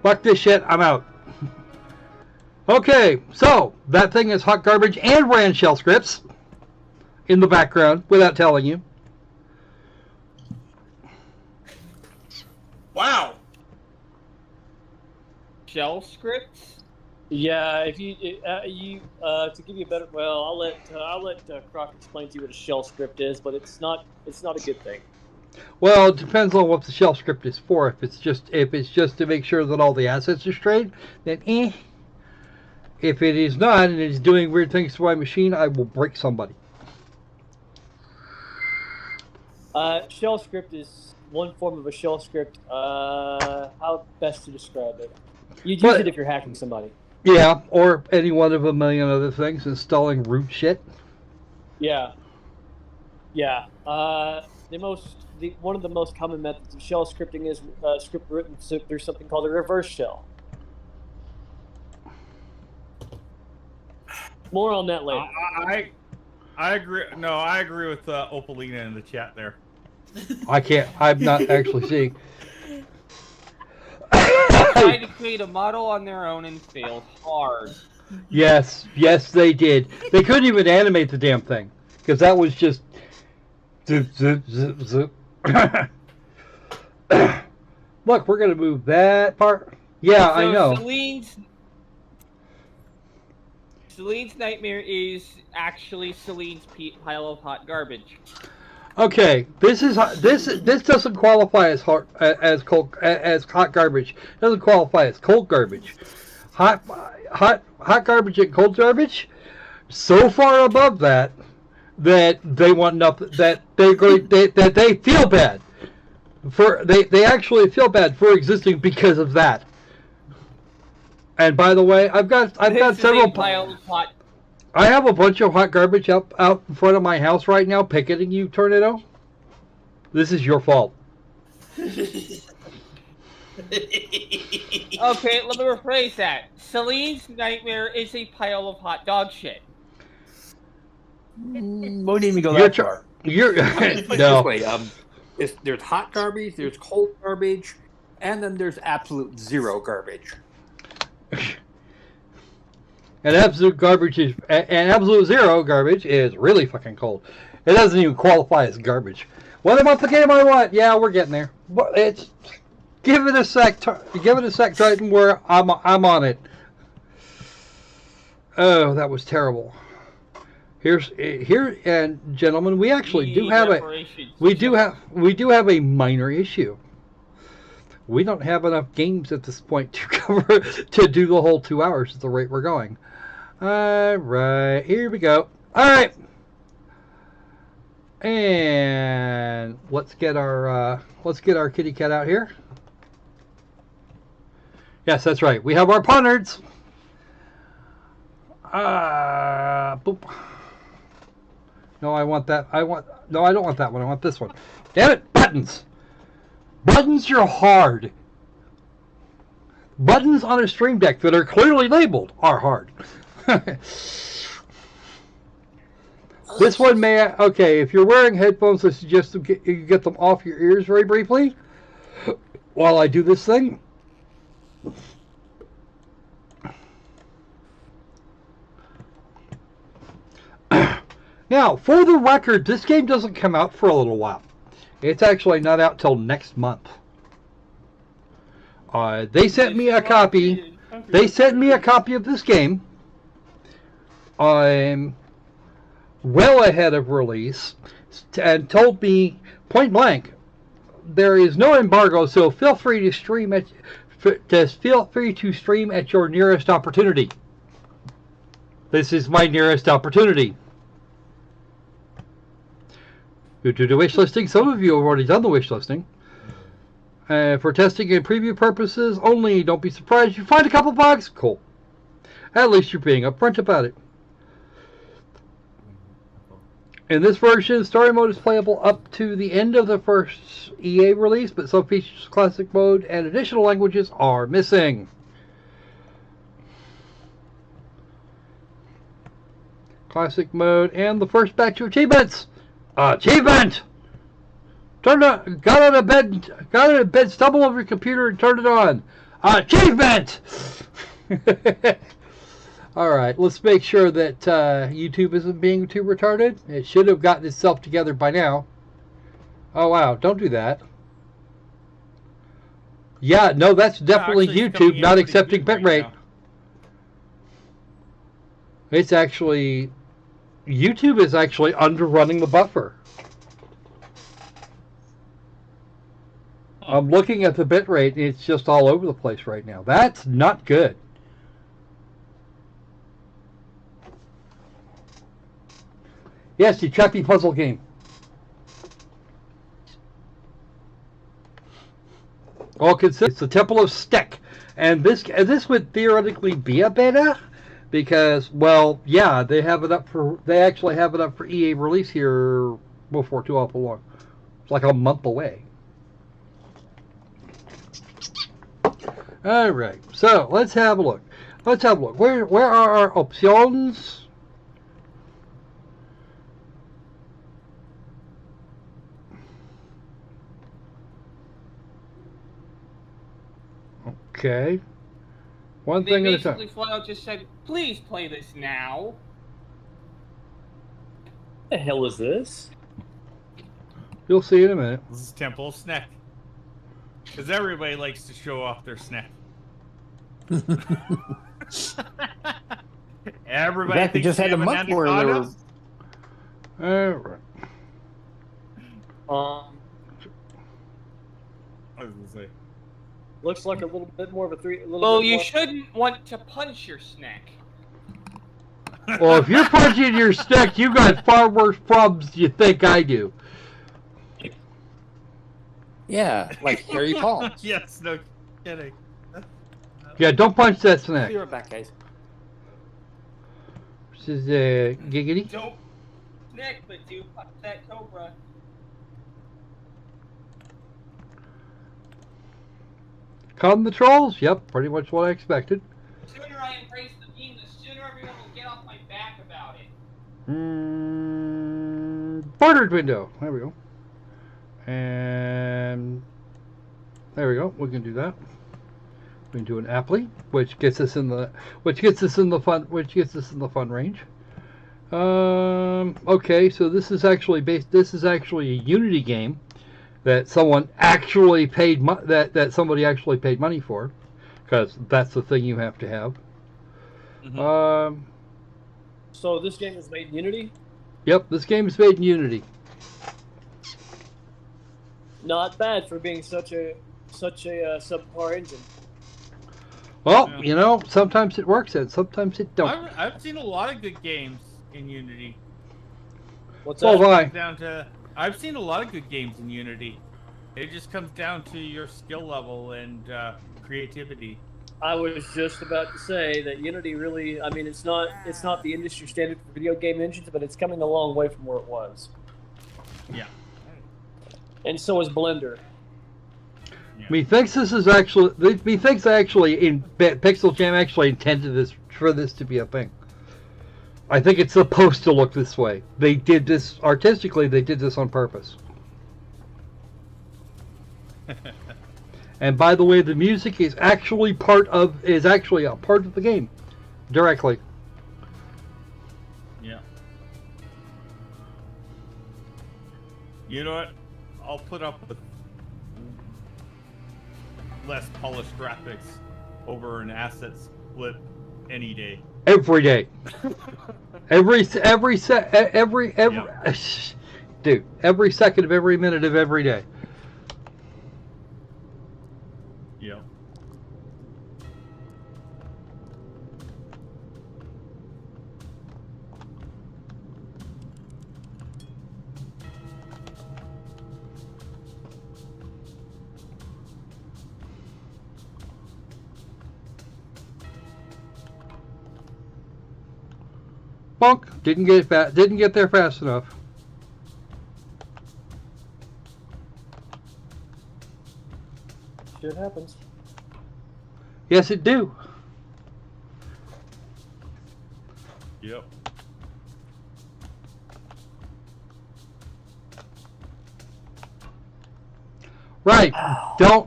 Speaker 1: Fuck this shit, I'm out. Okay, so that thing is hot garbage and ran shell scripts in the background without telling you.
Speaker 5: Wow.
Speaker 6: Shell scripts?
Speaker 4: Yeah, if you to give you a better, well, I'll let Croc explain to you what a shell script is, but it's not a good thing.
Speaker 1: Well, it depends on what the shell script is for. If it's just to make sure that all the assets are straight, then eh. If it is not and it's doing weird things to my machine, I will break somebody.
Speaker 4: Shell script is one form of a shell script. How best to describe it? You'd use it if you're hacking somebody.
Speaker 1: Yeah, or any one of a million other things, installing root shit.
Speaker 4: Yeah. Yeah. One of the most common methods of shell scripting is script written through something called a reverse shell. More on that later.
Speaker 8: I agree. No, I agree with Opalina in the chat there.
Speaker 1: I'm not actually seeing.
Speaker 6: Tried to create a model on their own and failed hard.
Speaker 1: Yes, they did. They couldn't even animate the damn thing because that was just zip, zip, zip, zip. Look, we're gonna move that part. Yeah, I know.
Speaker 6: Selene's nightmare is actually Selene's pile of hot garbage.
Speaker 1: Okay, this doesn't qualify as hot garbage. It doesn't qualify as cold garbage. Hot garbage and cold garbage, so far above that they want nothing. That they feel bad for they actually feel bad for existing because of that. And by the way, I've got several
Speaker 6: piles of hot.
Speaker 1: I have a bunch of hot garbage out in front of my house right now, picketing you, Tornado. This is your fault.
Speaker 6: Okay, let me rephrase that. Selene's nightmare is a pile of hot dog shit.
Speaker 7: Won't even go that far.
Speaker 1: No.
Speaker 7: There's hot garbage, there's cold garbage, and then there's absolute zero garbage.
Speaker 1: And absolute zero garbage is really fucking cold. It doesn't even qualify as garbage. What about the game I want? Yeah, we're getting there. It's give it a sec, Triton. Where I'm on it. Oh, that was terrible. Here, and gentlemen, we actually do have a minor issue. We don't have enough games at this point to do the whole 2 hours at the rate we're going. All right, here we go. All right, and let's get our kitty cat out here. Yes, that's right. We have our punards. Boop. No, I want that. No, I don't want that one. I want this one. Damn it, buttons. Buttons are hard. Buttons on a Stream Deck that are clearly labeled are hard. This one may... Okay, if you're wearing headphones, I suggest you get them off your ears very briefly while I do this thing. Now, for the record, this game doesn't come out for a little while. It's actually not out till next month. They sent me a copy. They sent me a copy of this game. Well ahead of release, and told me point blank, there is no embargo, so feel free to stream at your nearest opportunity. This is my nearest opportunity. You do the wish listing. Some of you have already done the wish listing. For testing and preview purposes only, don't be surprised if you find a couple bugs. Cool. At least you're being upfront about it. In this version, story mode is playable up to the end of the first EA release, but some features, classic mode, and additional languages are missing. Classic mode and the first batch of achievements. Achievement! Got out of bed, stumble over your computer and turn it on. Achievement! Alright, let's make sure that YouTube isn't being too retarded. It should have gotten itself together by now. Oh wow, don't do that. Yeah, no, that's definitely YouTube not accepting bitrate. It's actually... YouTube is actually underrunning the buffer. I'm looking at the bitrate and it's just all over the place right now. That's not good. Yes, the crappy puzzle game. All considered, it's the Temple of Snek. And this would theoretically be a beta because, well, yeah, they actually have it up for EA release here before too awful long. It's like a month away. All right, so let's have a look. Where are our options? Okay. One thing at a time.
Speaker 6: They basically flat out just said, please play this now.
Speaker 4: What the hell is this?
Speaker 1: You'll see in a minute.
Speaker 8: This is Temple of Snek. Because everybody likes to show off their Snek. Everybody
Speaker 7: Back,
Speaker 8: thinks
Speaker 7: just had a month where they were...
Speaker 1: All right.
Speaker 8: I was gonna say.
Speaker 4: Looks like a little bit more of a three.
Speaker 6: Well, you shouldn't want to punch your Snek.
Speaker 1: Well, if you're punching your Snek, you got far worse problems than you think I do.
Speaker 7: Yeah, like Harry Paul.
Speaker 8: Yes, no kidding.
Speaker 1: Yeah, don't punch that Snek.
Speaker 7: Be right back, guys.
Speaker 1: This is Giggity.
Speaker 6: Don't Snek, but do punch that Cobra.
Speaker 1: Calm the trolls? Yep, pretty much what I expected.
Speaker 6: The sooner I embrace the beam, the sooner everyone will get off my back about it.
Speaker 1: Bordered window. There we go. And there we go. We can do that. We can do an apply, which gets us in the fun range. Okay, so this is actually a Unity game that someone actually paid that somebody actually paid money for, because that's the thing you have to have.
Speaker 8: Mm-hmm.
Speaker 4: So this game is made in Unity?
Speaker 1: Yep, this game is made in Unity.
Speaker 4: Not bad for being such a subpar engine.
Speaker 1: Well,
Speaker 8: Yeah.
Speaker 1: you know, sometimes it works and sometimes it don't.
Speaker 8: I've seen a lot of good games in Unity.
Speaker 4: What's
Speaker 1: So
Speaker 4: that?
Speaker 1: have I.
Speaker 8: I've seen a lot of good games in Unity. It just comes down to your skill level and creativity.
Speaker 4: I was just about to say that Unity really, I mean, it's not the industry standard for video game engines, but it's coming a long way from where it was.
Speaker 8: Yeah.
Speaker 4: And so is Blender.
Speaker 8: Yeah.
Speaker 1: Methinks in Pixel Jam actually intended for this to be a thing. I think it's supposed to look this way. They did this artistically. They did this on purpose. And by the way, the music is actually a part of the game, directly.
Speaker 8: Yeah. You know what? I'll put up with less polished graphics over an asset split any day.
Speaker 1: Every day. every dude, every second of every minute of every day.
Speaker 8: Yeah.
Speaker 1: Bonk. Didn't get there fast enough.
Speaker 4: Shit happens.
Speaker 1: Yes, it do.
Speaker 8: Yep.
Speaker 1: Right.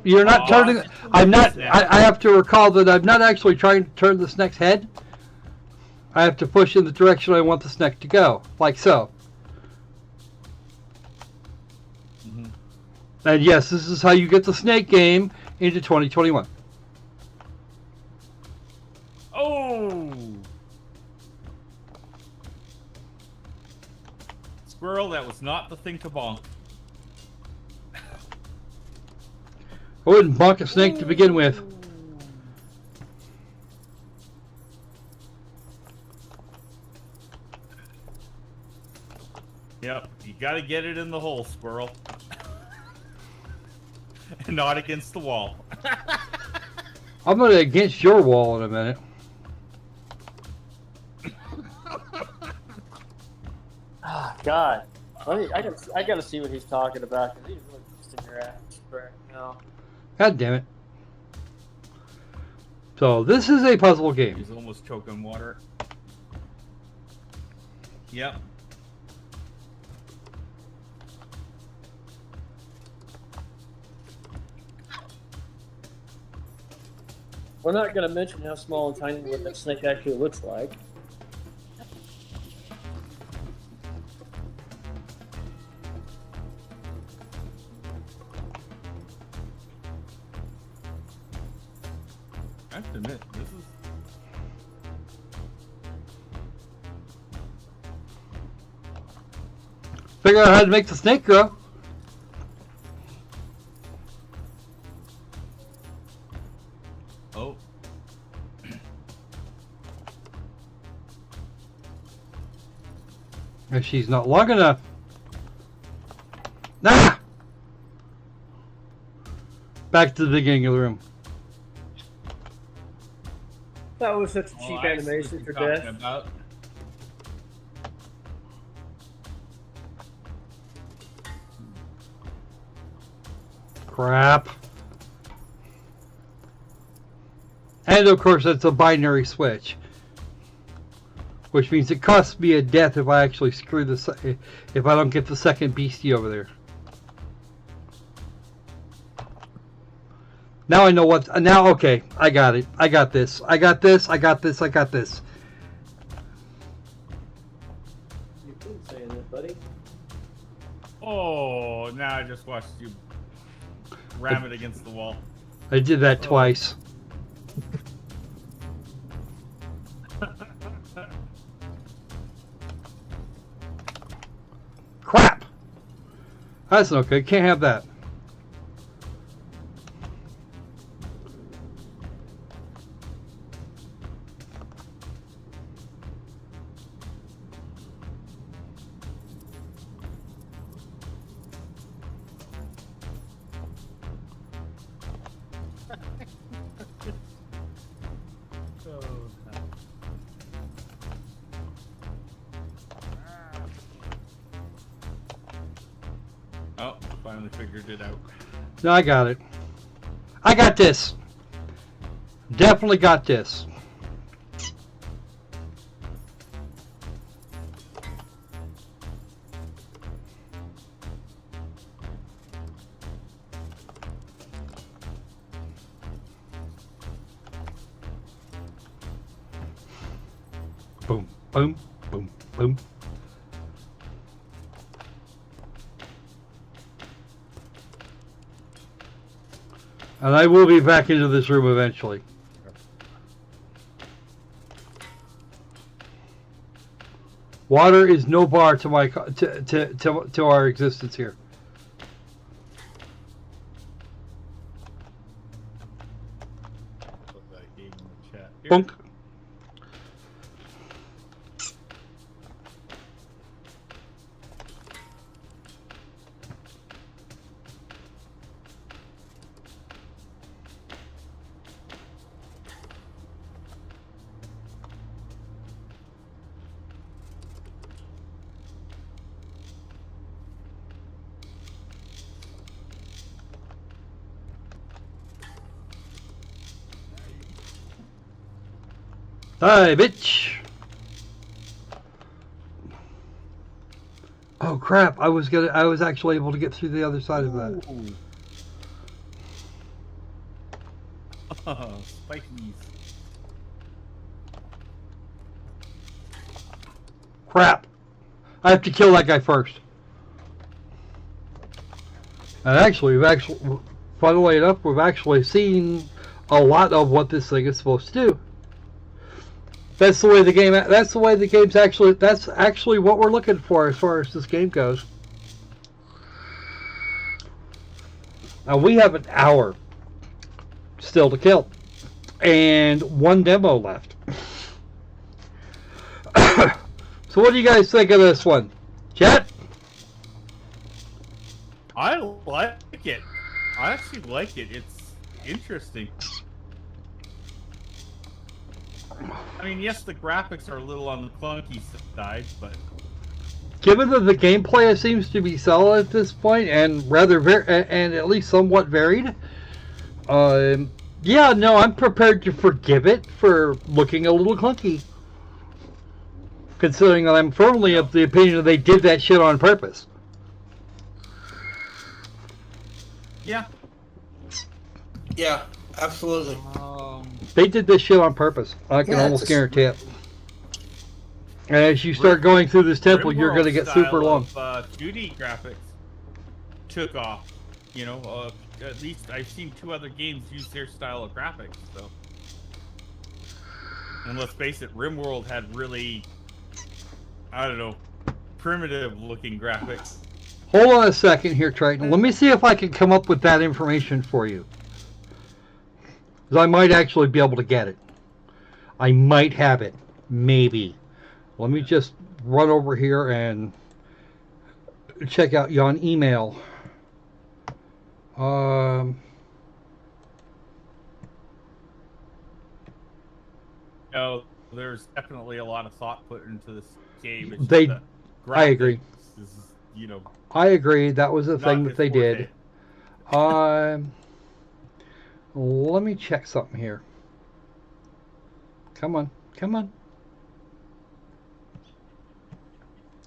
Speaker 1: You're not turning. I'm not. I have to recall that I'm not actually trying to turn the Snek's head. I have to push in the direction I want the Snek to go, like so.
Speaker 8: Mm-hmm.
Speaker 1: And yes, this is how you get the Snake game into 2021.
Speaker 8: Oh! Squirrel, that was not the thing to bonk.
Speaker 1: I wouldn't bonk a snake to begin with.
Speaker 8: Yep, you gotta get it in the hole, squirrel. And not against the wall.
Speaker 1: I'm gonna against your wall in a minute.
Speaker 4: Ah, God. I gotta see what he's talking about, because he's really busting your ass right now.
Speaker 1: God damn it. So, this is a puzzle game.
Speaker 8: He's almost choking water. Yep.
Speaker 4: We're not gonna mention how small and tiny what that snake actually looks like.
Speaker 8: I have to admit, this is...
Speaker 1: Figure out how to make the snake grow.
Speaker 8: Oh.
Speaker 1: If she's not long enough. Nah! Back to the beginning of the room.
Speaker 4: That was such a cheap
Speaker 8: I see what
Speaker 4: animation
Speaker 8: you're
Speaker 4: for
Speaker 8: talking
Speaker 4: death.
Speaker 8: about.
Speaker 1: Crap. And of course, it's a binary switch, which means it costs me a death if I actually screw this. If I don't get the second beastie over there. Now I know what. Now, okay, I got it. I got this. I got this. I got this. I got this.
Speaker 4: You've been saying that, buddy.
Speaker 8: Oh, now I just watched you ram it against the wall.
Speaker 1: I did that twice. Crap! That's not good. Can't have that.
Speaker 8: Oh, finally figured it out.
Speaker 1: No, I got it. I got this. Definitely got this. Boom, boom, boom, boom. And I will be back into this room eventually. Water is no bar to my to our existence here.
Speaker 8: Put that game in the chat here.
Speaker 1: Bunk. Hi, bitch. Oh crap! I was actually able to get through the other side of that.
Speaker 8: Oh, spikies.
Speaker 1: Crap! I have to kill that guy first. And actually, funnily enough, we've actually seen a lot of what this thing is supposed to do. That's the way the game. That's the way the game's actually. That's actually what we're looking for as far as this game goes. Now we have an hour still to kill, and one demo left. So, what do you guys think of this one, chat?
Speaker 8: I like it. I actually like it. It's interesting. I mean, yes, the graphics are a little on the clunky side, but
Speaker 1: given that the gameplay seems to be solid at this point and and at least somewhat varied, yeah, no, I'm prepared to forgive it for looking a little clunky. Considering that I'm firmly of the opinion that they did that shit on purpose.
Speaker 8: yeah.
Speaker 5: Yeah, absolutely.
Speaker 1: They did this shit on purpose. I can almost guarantee it. And as you start going through this temple, you're going to get super long.
Speaker 8: 2D graphics took off. You know, at least I've seen 2 other games use their style of graphics. So, and let's face it, RimWorld had really, I don't know, primitive-looking graphics.
Speaker 1: Hold on a second here, Triton. Let me see if I can come up with that information for you. Because I might actually be able to get it. I might have it. Maybe. Let me just run over here and check out yon email.
Speaker 8: No, there's definitely a lot of thought put into this game. It's just
Speaker 1: I agree.
Speaker 8: Is, you know,
Speaker 1: I agree. That was the thing that they did. Let me check something here. Come on. Come on.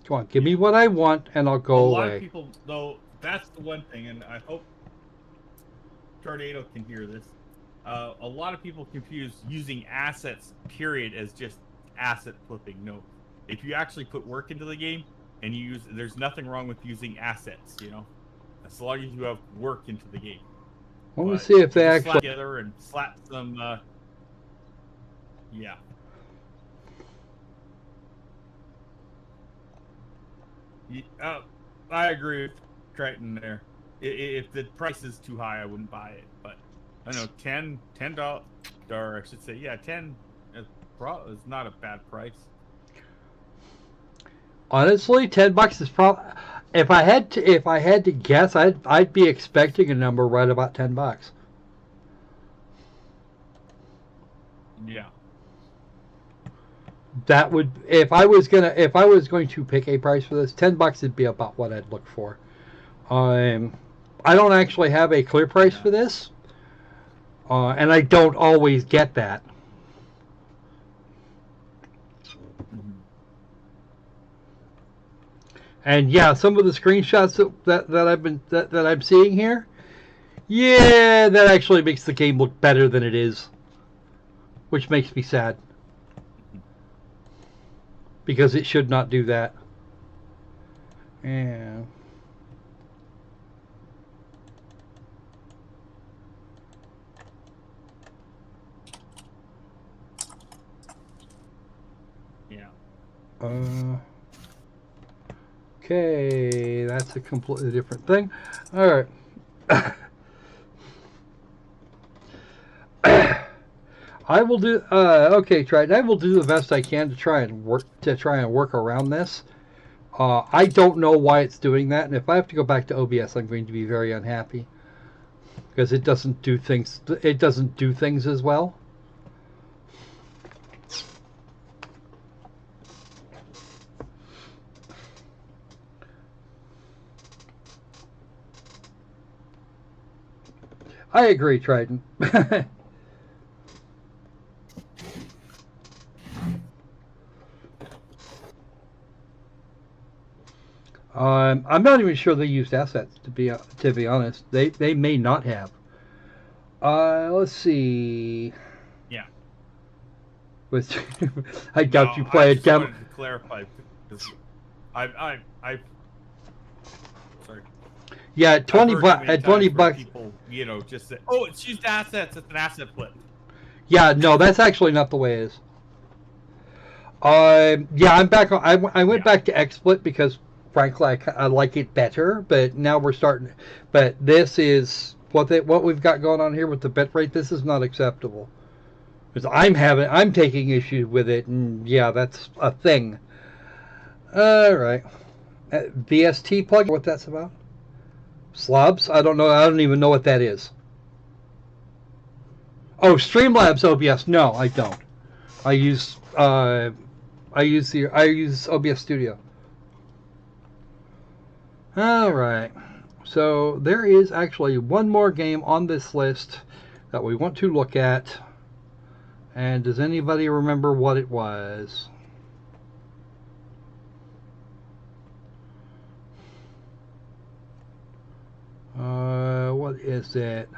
Speaker 1: Come on. Give me what I want and I'll go away.
Speaker 8: A lot of people, though, that's the one thing, and I hope Tornado can hear this. A lot of people confuse using assets, period, as just asset flipping. No. If you actually put work into the game, and you use, there's nothing wrong with using assets, you know, as long as you have work into the game.
Speaker 1: Let me see if they actually
Speaker 8: slap together and slap some. Yeah. I agree with Triton there. If the price is too high, I wouldn't buy it. But I don't know, $10, or I should say, yeah, 10 is not a bad price.
Speaker 1: Honestly, $10 is probably. If I had to guess, I'd be expecting a number right about $10.
Speaker 8: Yeah.
Speaker 1: That would, if I was going to pick a price for this, $10 would be about what I'd look for. I don't actually have a clear price for this, and I don't always get that. And yeah, some of the screenshots that I'm seeing here, yeah, that actually makes the game look better than it is, which makes me sad because it should not do that. Yeah.
Speaker 8: Yeah.
Speaker 1: Okay, that's a completely different thing. All right. I will do. Okay, Triton. I will do the best I can to try and work around this. I don't know why it's doing that, and if I have to go back to OBS, I'm going to be very unhappy because it doesn't do things. It doesn't do things as well. I agree, Triton. I'm not even sure they used assets to be honest. They may not have. Let's see.
Speaker 8: Yeah.
Speaker 1: With I doubt you play it.
Speaker 8: I wanted to clarify because I sorry.
Speaker 1: Yeah, at $20.
Speaker 8: People, you know, just say, "Oh, it's used assets. It's an asset flip."
Speaker 1: Yeah, no, that's actually not the way it is. Yeah, I'm back on. I went back to XSplit because, frankly, I like it better. But now we're starting. But this is what we've got going on here with the bitrate. This is not acceptable because I'm taking issue with it, and yeah, that's a thing. All right, VST plug. What that's about? Slobs? I don't know. I don't even know what that is. Oh, Streamlabs OBS. No, I don't. I use OBS Studio. All right. So there is actually one more game on this list that we want to look at. And does anybody remember what it was? What is it?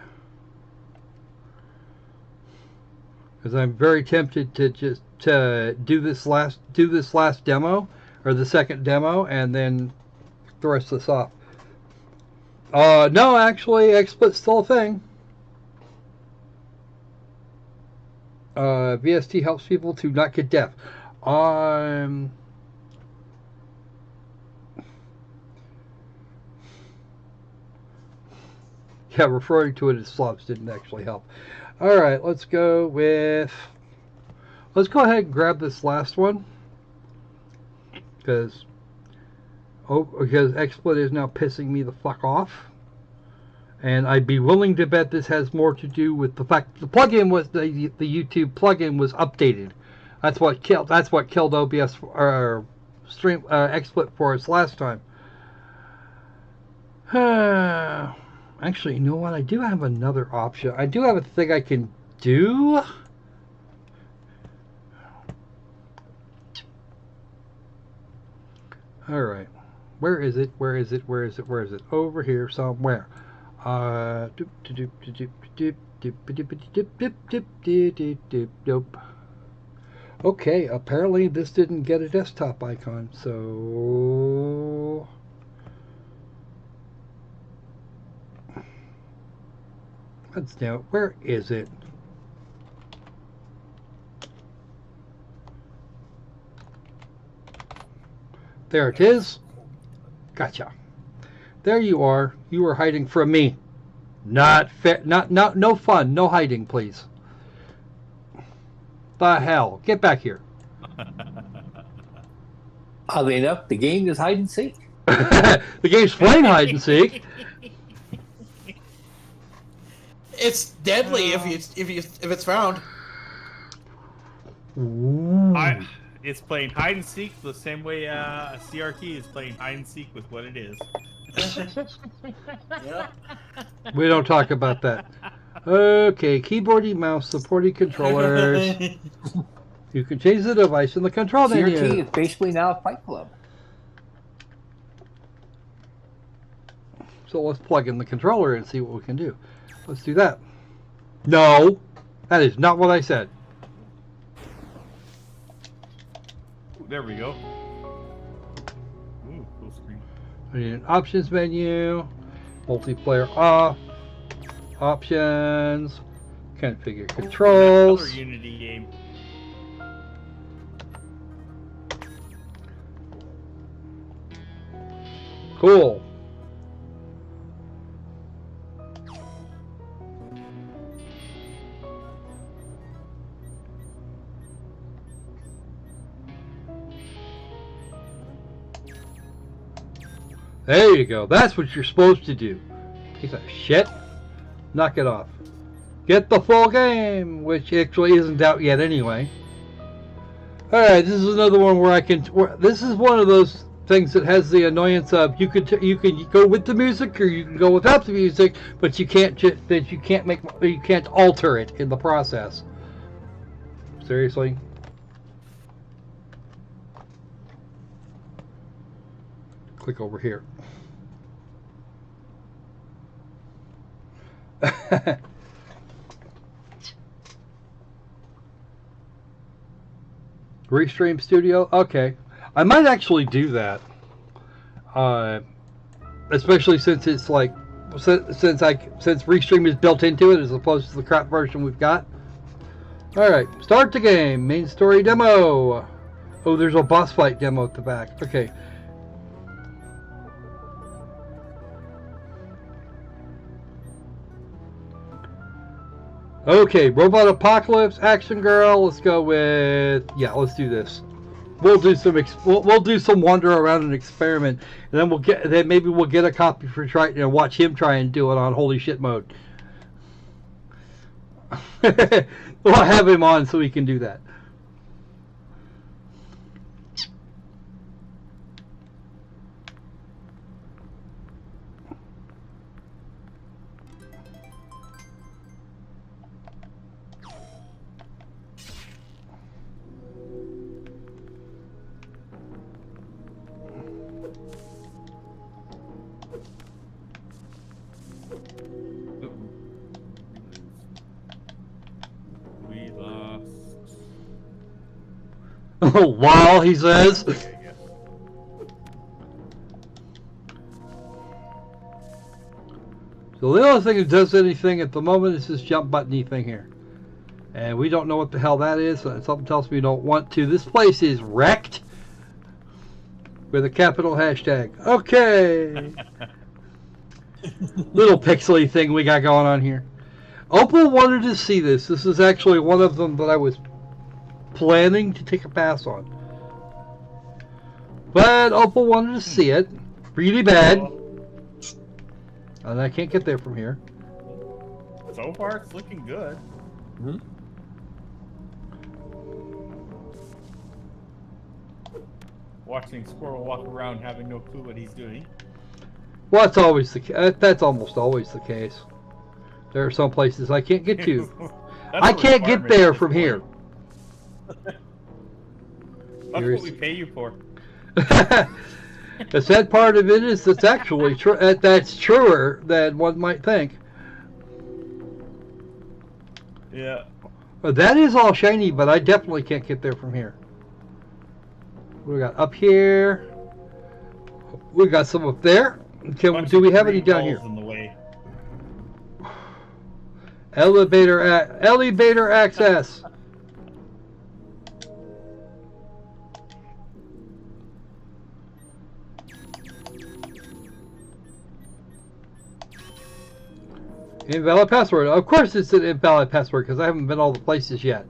Speaker 1: Because I'm very tempted to just do this last demo, or the second demo, and then the rest of this off. No, actually, XSplit's still a thing. VST helps people to not get deaf. Yeah, referring to it as slobs didn't actually help. Alright, let's go ahead and grab this last one. Because XSplit is now pissing me the fuck off. And I'd be willing to bet this has more to do with the fact the plugin was the YouTube plugin was updated. That's what killed OBS or XSplit for us last time. Actually, you know what? I do have another option. I do have a thing I can do. Alright. Where is it? Where is it? Where is it? Where is it? Over here somewhere. Okay, apparently this didn't get a desktop icon, so... Let's know, where is it? There it is. Gotcha. There you are. You were hiding from me. Not fair. No fun. No hiding, please. The hell. Get back here.
Speaker 7: Oddly enough, the game is hide and seek.
Speaker 1: The game's playing hide and seek.
Speaker 5: It's deadly if it's found.
Speaker 8: It's playing hide and seek the same way a CRT is playing hide and seek with what it is.
Speaker 5: Yeah.
Speaker 1: We don't talk about that. Okay, keyboardy mouse supporting controllers. You can change the device in the control menu.
Speaker 7: CRT is basically now a Fight Club.
Speaker 1: So let's plug in the controller and see what we can do. Let's do that. No, that is not what I said.
Speaker 8: There we go. Ooh, full screen.
Speaker 1: I need an options menu, multiplayer off, options, configure controls.
Speaker 8: Another Unity game.
Speaker 1: Cool. There you go. That's what you're supposed to do. Piece of shit. Knock it off. Get the full game, which actually isn't out yet anyway. Alright, this is another one where this is one of those things that has the annoyance of you could go with the music or you can go without the music, but you can't alter it in the process. Seriously. Click over here. Restream Studio. Okay, I might actually do that. Especially since it's like since Restream is built into it as opposed to the crap version we've got. All right, start the game. Main story demo. Oh, there's a boss fight demo at the back. Okay. Okay, Robot Apocalypse, Action Girl. Let's go with let's do this. We'll do some we'll do some wander around and experiment, and then maybe we'll get a copy for watch him try and do it on holy shit mode. We'll have him on so he can do that. Lol, he says.
Speaker 8: Okay, I guess.
Speaker 1: So the only thing that does anything at the moment is this jump button-y thing here. And we don't know what the hell that is. Something tells me we don't want to. This place is wrecked. With a capital hashtag. Okay. Little pixely thing we got going on here. Opal wanted to see this. This is actually one of them that I was planning to take a pass on. But Opal wanted to see it. Really bad. And I can't get there from here.
Speaker 8: So far, it's looking good.
Speaker 7: Hmm?
Speaker 8: Watching Squirrel walk around having no clue what he's doing.
Speaker 1: Well, that's always the that's almost always the case. There are some places I can't get to. I can't get there from here.
Speaker 8: That's
Speaker 1: Here's-
Speaker 8: what we pay you for.
Speaker 1: The sad part of it is that's actually that's truer than one might think.
Speaker 8: Yeah.
Speaker 1: But that is all shiny, but I definitely can't get there from here. We got up here. We got some up there. Do we have any down here?
Speaker 8: In the way.
Speaker 1: Elevator access. Invalid password. Of course it's an invalid password because I haven't been all the places yet.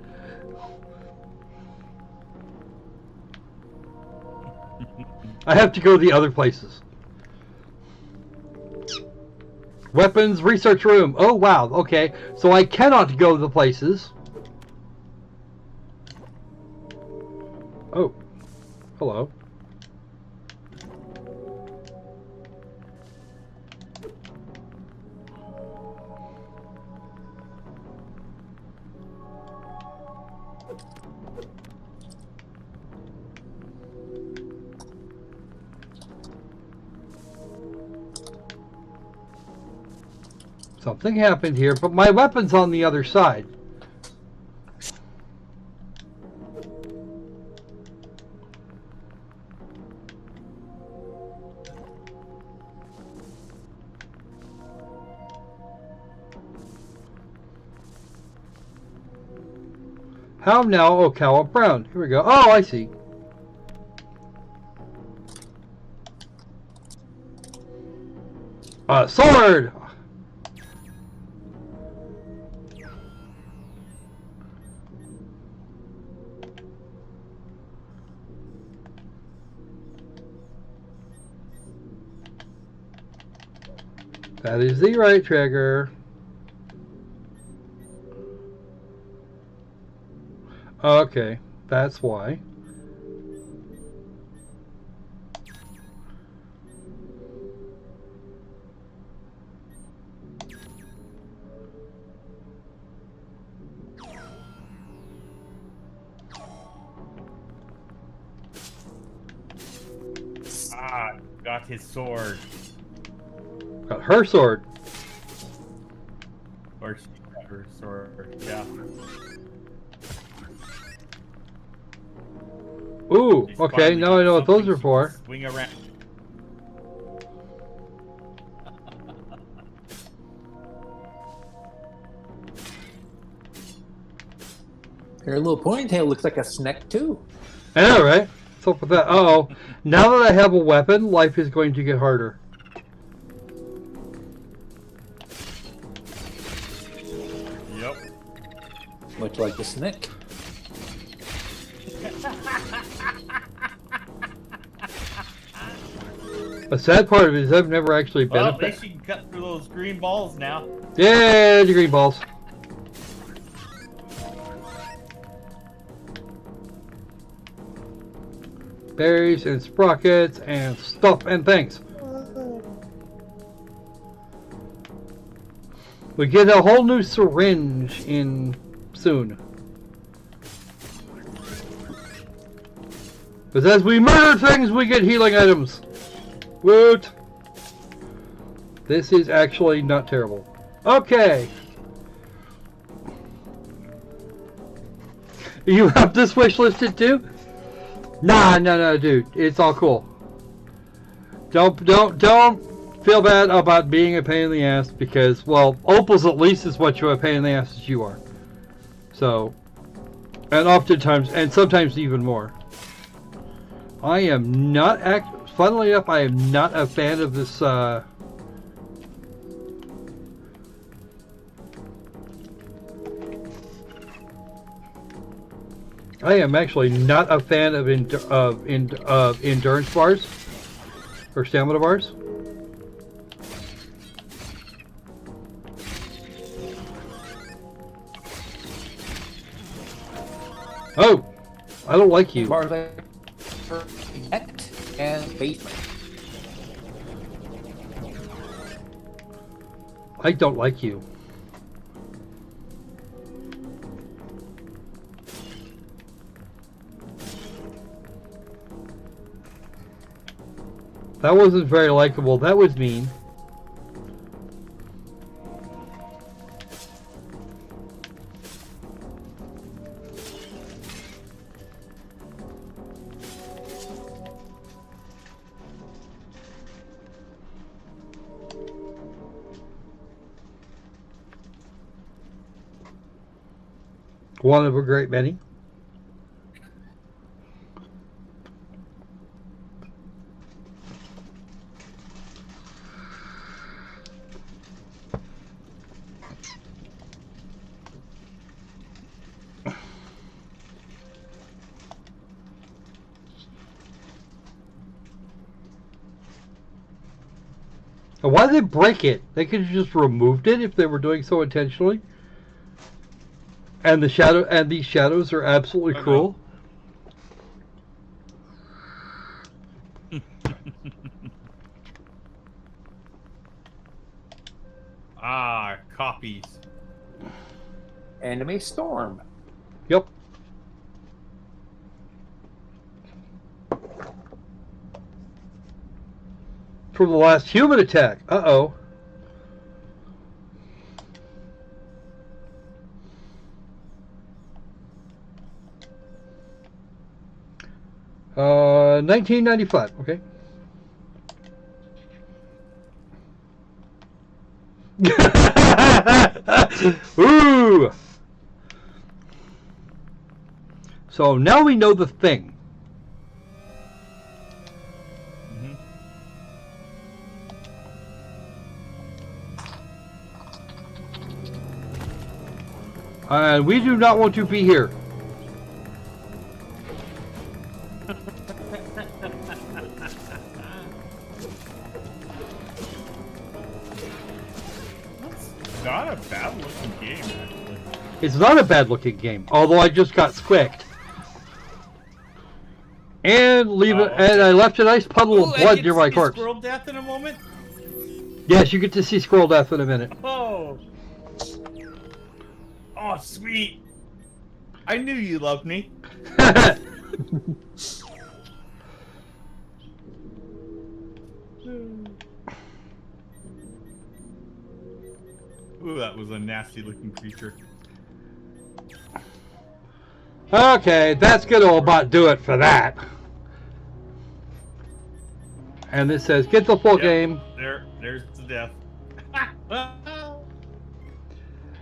Speaker 1: I have to go to the other places. Weapons research room. Oh wow, okay. So I cannot go to the places. Oh. Hello. Something happened here, but my weapon's on the other side. How now, Ocala Brown? Here we go. Oh, I see. Sword! That is the right trigger. Okay, that's why.
Speaker 8: Ah, got his sword.
Speaker 1: Got her sword.
Speaker 8: Or she got her sword, yeah.
Speaker 1: Ooh,
Speaker 8: She's
Speaker 1: okay,
Speaker 8: finally
Speaker 1: now I know what those
Speaker 8: something
Speaker 1: are
Speaker 8: she
Speaker 1: for.
Speaker 8: can swing around.
Speaker 7: Her little ponytail looks like a Snek too.
Speaker 1: I know, right? What's up with that? Uh-oh. Now that I have a weapon, life is going to get harder.
Speaker 8: Yep.
Speaker 7: Much like the Snek.
Speaker 1: The sad part of it is I've never actually been
Speaker 8: Well,
Speaker 1: a
Speaker 8: at least you can cut through those green balls now.
Speaker 1: Yeah, the green balls. Berries and sprockets and stuff and things. We get a whole new syringe in soon. Because as we murder things, we get healing items. Woot! This is actually not terrible. Okay. You have this wish listed too? No, dude. It's all cool. Don't feel bad about being a pain in the ass because, well, Opal's at least as much of a pain in the ass as you are. So, and oftentimes, and sometimes even more. I am not funnily enough, I am not a fan of this. I am actually not a fan of endurance bars or stamina bars. Oh, I don't like you.
Speaker 7: Bars net and basement.
Speaker 1: I don't like you. That wasn't very likable. That was mean. One of a great many. Why did they break it? They could have just removed it if they were doing so intentionally. And these shadows are absolutely cruel.
Speaker 8: Ah, copies.
Speaker 7: Enemy storm.
Speaker 1: Yep. From the last human attack. Uh-oh. Uh, 1995. Okay. Ooh. So now we know the thing. And we do not want to be here.
Speaker 8: It's not a bad looking game, actually.
Speaker 1: It's not a bad looking game, although I just got squicked. And and I left a nice puddle of blood near my corpse.
Speaker 8: Squirrel death in a moment?
Speaker 1: Yes, you get to see squirrel death in a minute.
Speaker 8: Oh. Oh, sweet. I knew you loved me. Ooh, that was a nasty looking creature.
Speaker 1: Okay, that's gonna about do it for that. And it says, get the full game.
Speaker 8: There's the death.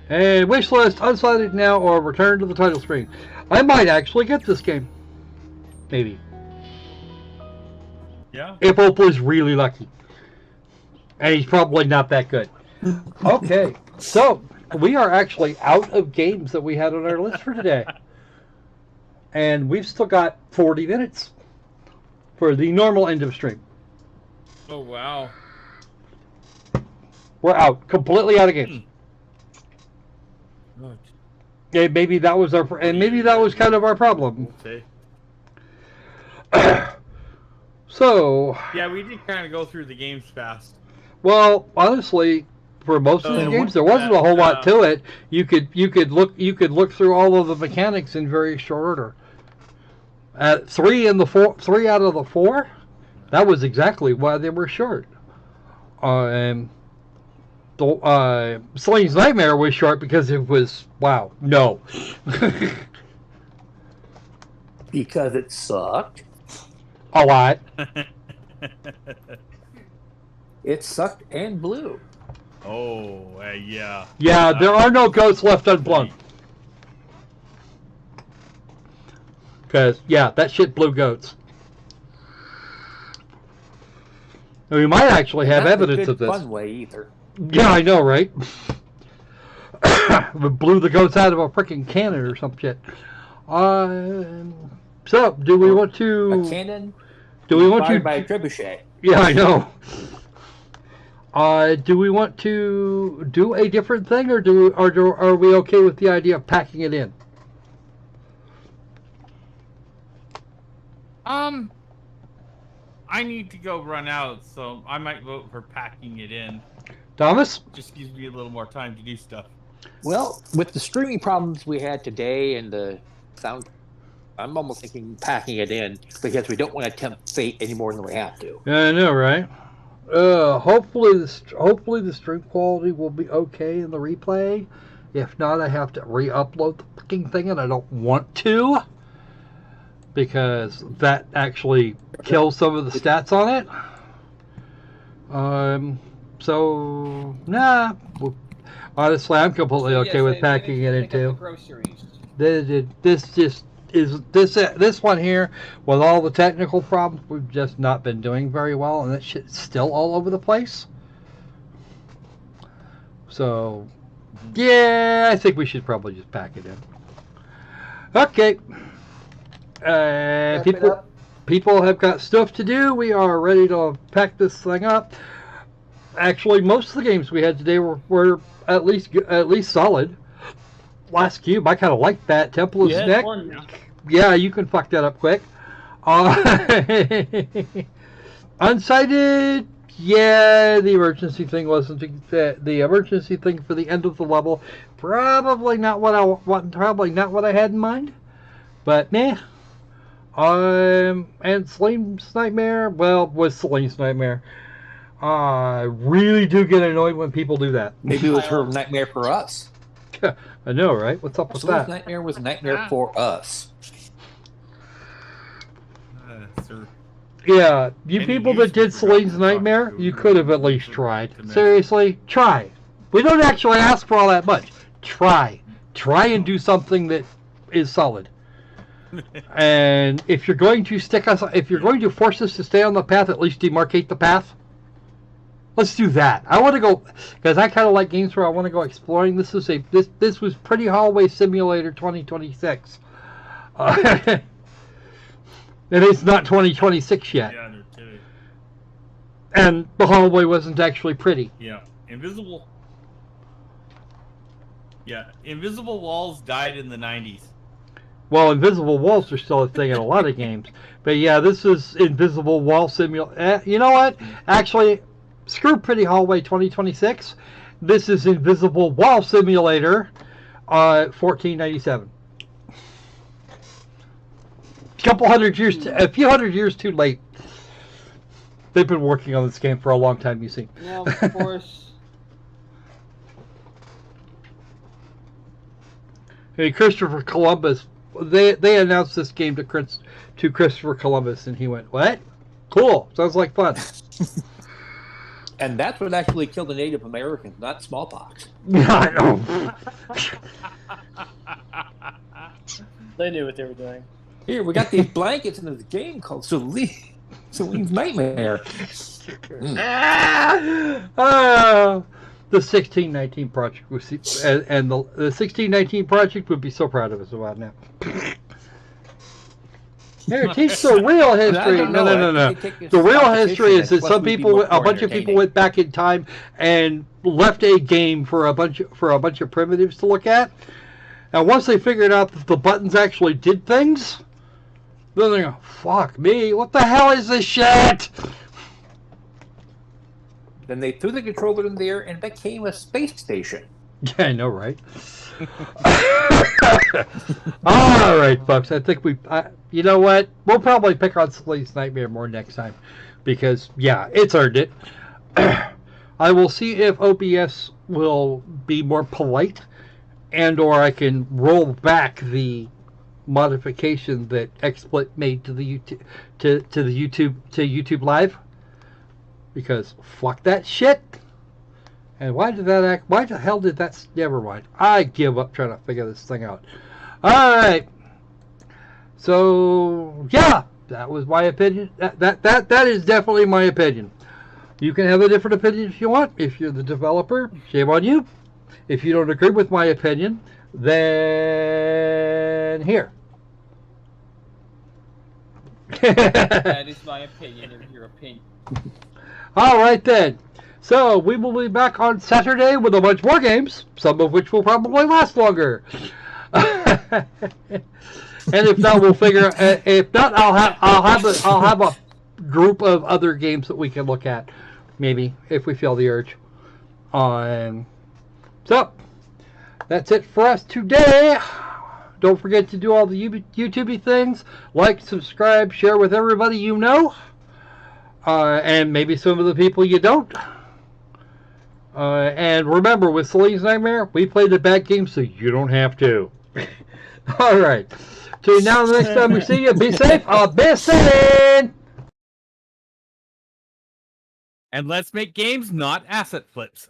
Speaker 1: And wish list, unsighted now, or return to the title screen. I might actually get this game. Maybe.
Speaker 8: Yeah.
Speaker 1: If Opal is really lucky. And he's probably not that good. Okay, so we are actually out of games that we had on our list for today. And we've still got 40 minutes for the normal end of stream.
Speaker 6: Oh, wow.
Speaker 1: We're out. Completely out of games. Yeah, maybe that was maybe that was kind of our problem.
Speaker 8: Okay.
Speaker 1: So.
Speaker 8: Yeah, we did kind of go through the games fast.
Speaker 1: Well, honestly, for most of the games, there wasn't a whole lot to it. You could look through all of the mechanics in very short order. 3 out of the 4, that was exactly why they were short. Selene's Nightmare was short because it was no.
Speaker 7: Because it sucked.
Speaker 1: A lot.
Speaker 7: It sucked and blew.
Speaker 8: Oh, yeah.
Speaker 1: Yeah, there are no goats left unblown. Because, yeah, that shit blew goats. And we might actually have
Speaker 7: Not
Speaker 1: evidence
Speaker 7: the
Speaker 1: of
Speaker 7: good,
Speaker 1: this.
Speaker 7: fun way either.
Speaker 1: Yeah, I know, right? We blew the goats out of a freaking cannon or some shit. So, do we want to...
Speaker 7: A cannon?
Speaker 1: Do we want to...
Speaker 7: Fired by a trebuchet.
Speaker 1: Yeah, I know. Do we want to do a different thing, or are we okay with the idea of packing it in?
Speaker 8: I need to go run out, so I might vote for packing it in.
Speaker 1: Thomas?
Speaker 8: Just gives me a little more time to do stuff.
Speaker 7: Well, with the streaming problems we had today and the sound, I'm almost thinking packing it in because we don't want to tempt fate any more than we have to.
Speaker 1: Yeah, I know, right? Hopefully the stream quality will be okay in the replay. If not, I have to re-upload the fucking thing, and I don't want to, because that actually kills some of the stats on it. So nah. Honestly, I'm completely okay with packing it in too. This one here, with all the technical problems, we've just not been doing very well, and that shit's still all over the place. So, yeah, I think we should probably just pack it in. Okay. People have got stuff to do. We are ready to pack this thing up. Actually, most of the games we had today were at least solid. Last cube, I kind of like that. Temple of Snek. Yeah, you can fuck that up quick. Unsighted. Yeah, the emergency thing wasn't the emergency thing for the end of the level. Probably not what I had in mind. But meh. And Selene's nightmare. Well, was Selene's nightmare. I really do get annoyed when people do that.
Speaker 7: Maybe it was her nightmare for us.
Speaker 1: I know, right? What's up with
Speaker 7: Selene's
Speaker 1: that?
Speaker 7: nightmare was a nightmare for us.
Speaker 8: Sir.
Speaker 1: Yeah, you people that did Selene's nightmare, you could have at least tried. Seriously, try. We don't actually ask for all that much. Try and do something that is solid. And if you're going to force us to stay on the path, at least demarcate the path. Let's do that. I want to go, because I kind of like games where I want to go exploring. This was Pretty Hallway Simulator 2026. And it's not 2026 yet.
Speaker 8: Yeah, they're kidding.
Speaker 1: And the hallway wasn't actually pretty.
Speaker 8: Yeah, invisible walls died in the 90s.
Speaker 1: Well, invisible walls are still a thing in a lot of games. But yeah, this is invisible wall simulator. You know what? Actually, screw Pretty Hallway 2026. This is Invisible Wall Simulator 1497. A few hundred years too late. They've been working on this game for a long time, you see.
Speaker 6: No, of course.
Speaker 1: Hey, Christopher Columbus. They announced this game to Christopher Columbus, and he went, "What? Cool. Sounds like fun."
Speaker 7: And that's what actually killed the Native Americans, not smallpox.
Speaker 1: Yeah, I know.
Speaker 4: They knew what they were doing.
Speaker 7: Here, we got these blankets in this game called Selene's Nightmare.
Speaker 1: The 1619 project was, and the 1619 project would be so proud of us about now. Here, teach the real history. No. The real history is that a bunch of people went back in time and left a game for a bunch of primitives to look at. And once they figured out that the buttons actually did things, then they go, "Fuck me! What the hell is this shit?"
Speaker 7: Then they threw the controller in there and it became a space station.
Speaker 1: Yeah, I know, right? All right, folks. I think you know what? We'll probably pick on Selene's Nightmare more next time, because yeah, it's earned it. I will see if OBS will be more polite, and/or I can roll back the modification that XSplit made to the YouTube Live, because fuck that shit. And why the hell did that? Never mind. I give up trying to figure this thing out. All right. So yeah, that was my opinion. That is definitely my opinion. You can have a different opinion if you want. If you're the developer, shame on you. If you don't agree with my opinion, then here.
Speaker 6: That is my opinion of your opinion.
Speaker 1: All right then. So we will be back on Saturday with a bunch more games, some of which will probably last longer. And if not, we'll figure. If not, I'll have a group of other games that we can look at, maybe if we feel the urge. So that's it for us today. Don't forget to do all the YouTubey things: like, subscribe, share with everybody you know, and maybe some of the people you don't. And remember, with Selene's Nightmare, we play the bad game so you don't have to. All right. So now the next time we see you, be safe. I'll be Selene.
Speaker 8: And let's make games, not asset flips.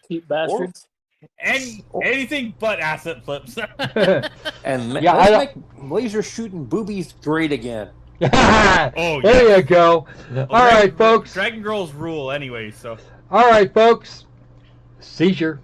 Speaker 4: Cheap bastards.
Speaker 8: And anything but asset flips.
Speaker 7: And
Speaker 1: Yeah,
Speaker 7: let's make laser shooting boobies great again.
Speaker 8: Oh,
Speaker 1: there you go. All right, folks.
Speaker 8: Dragon Girls rule anyway, so.
Speaker 1: All right, folks. Seizure.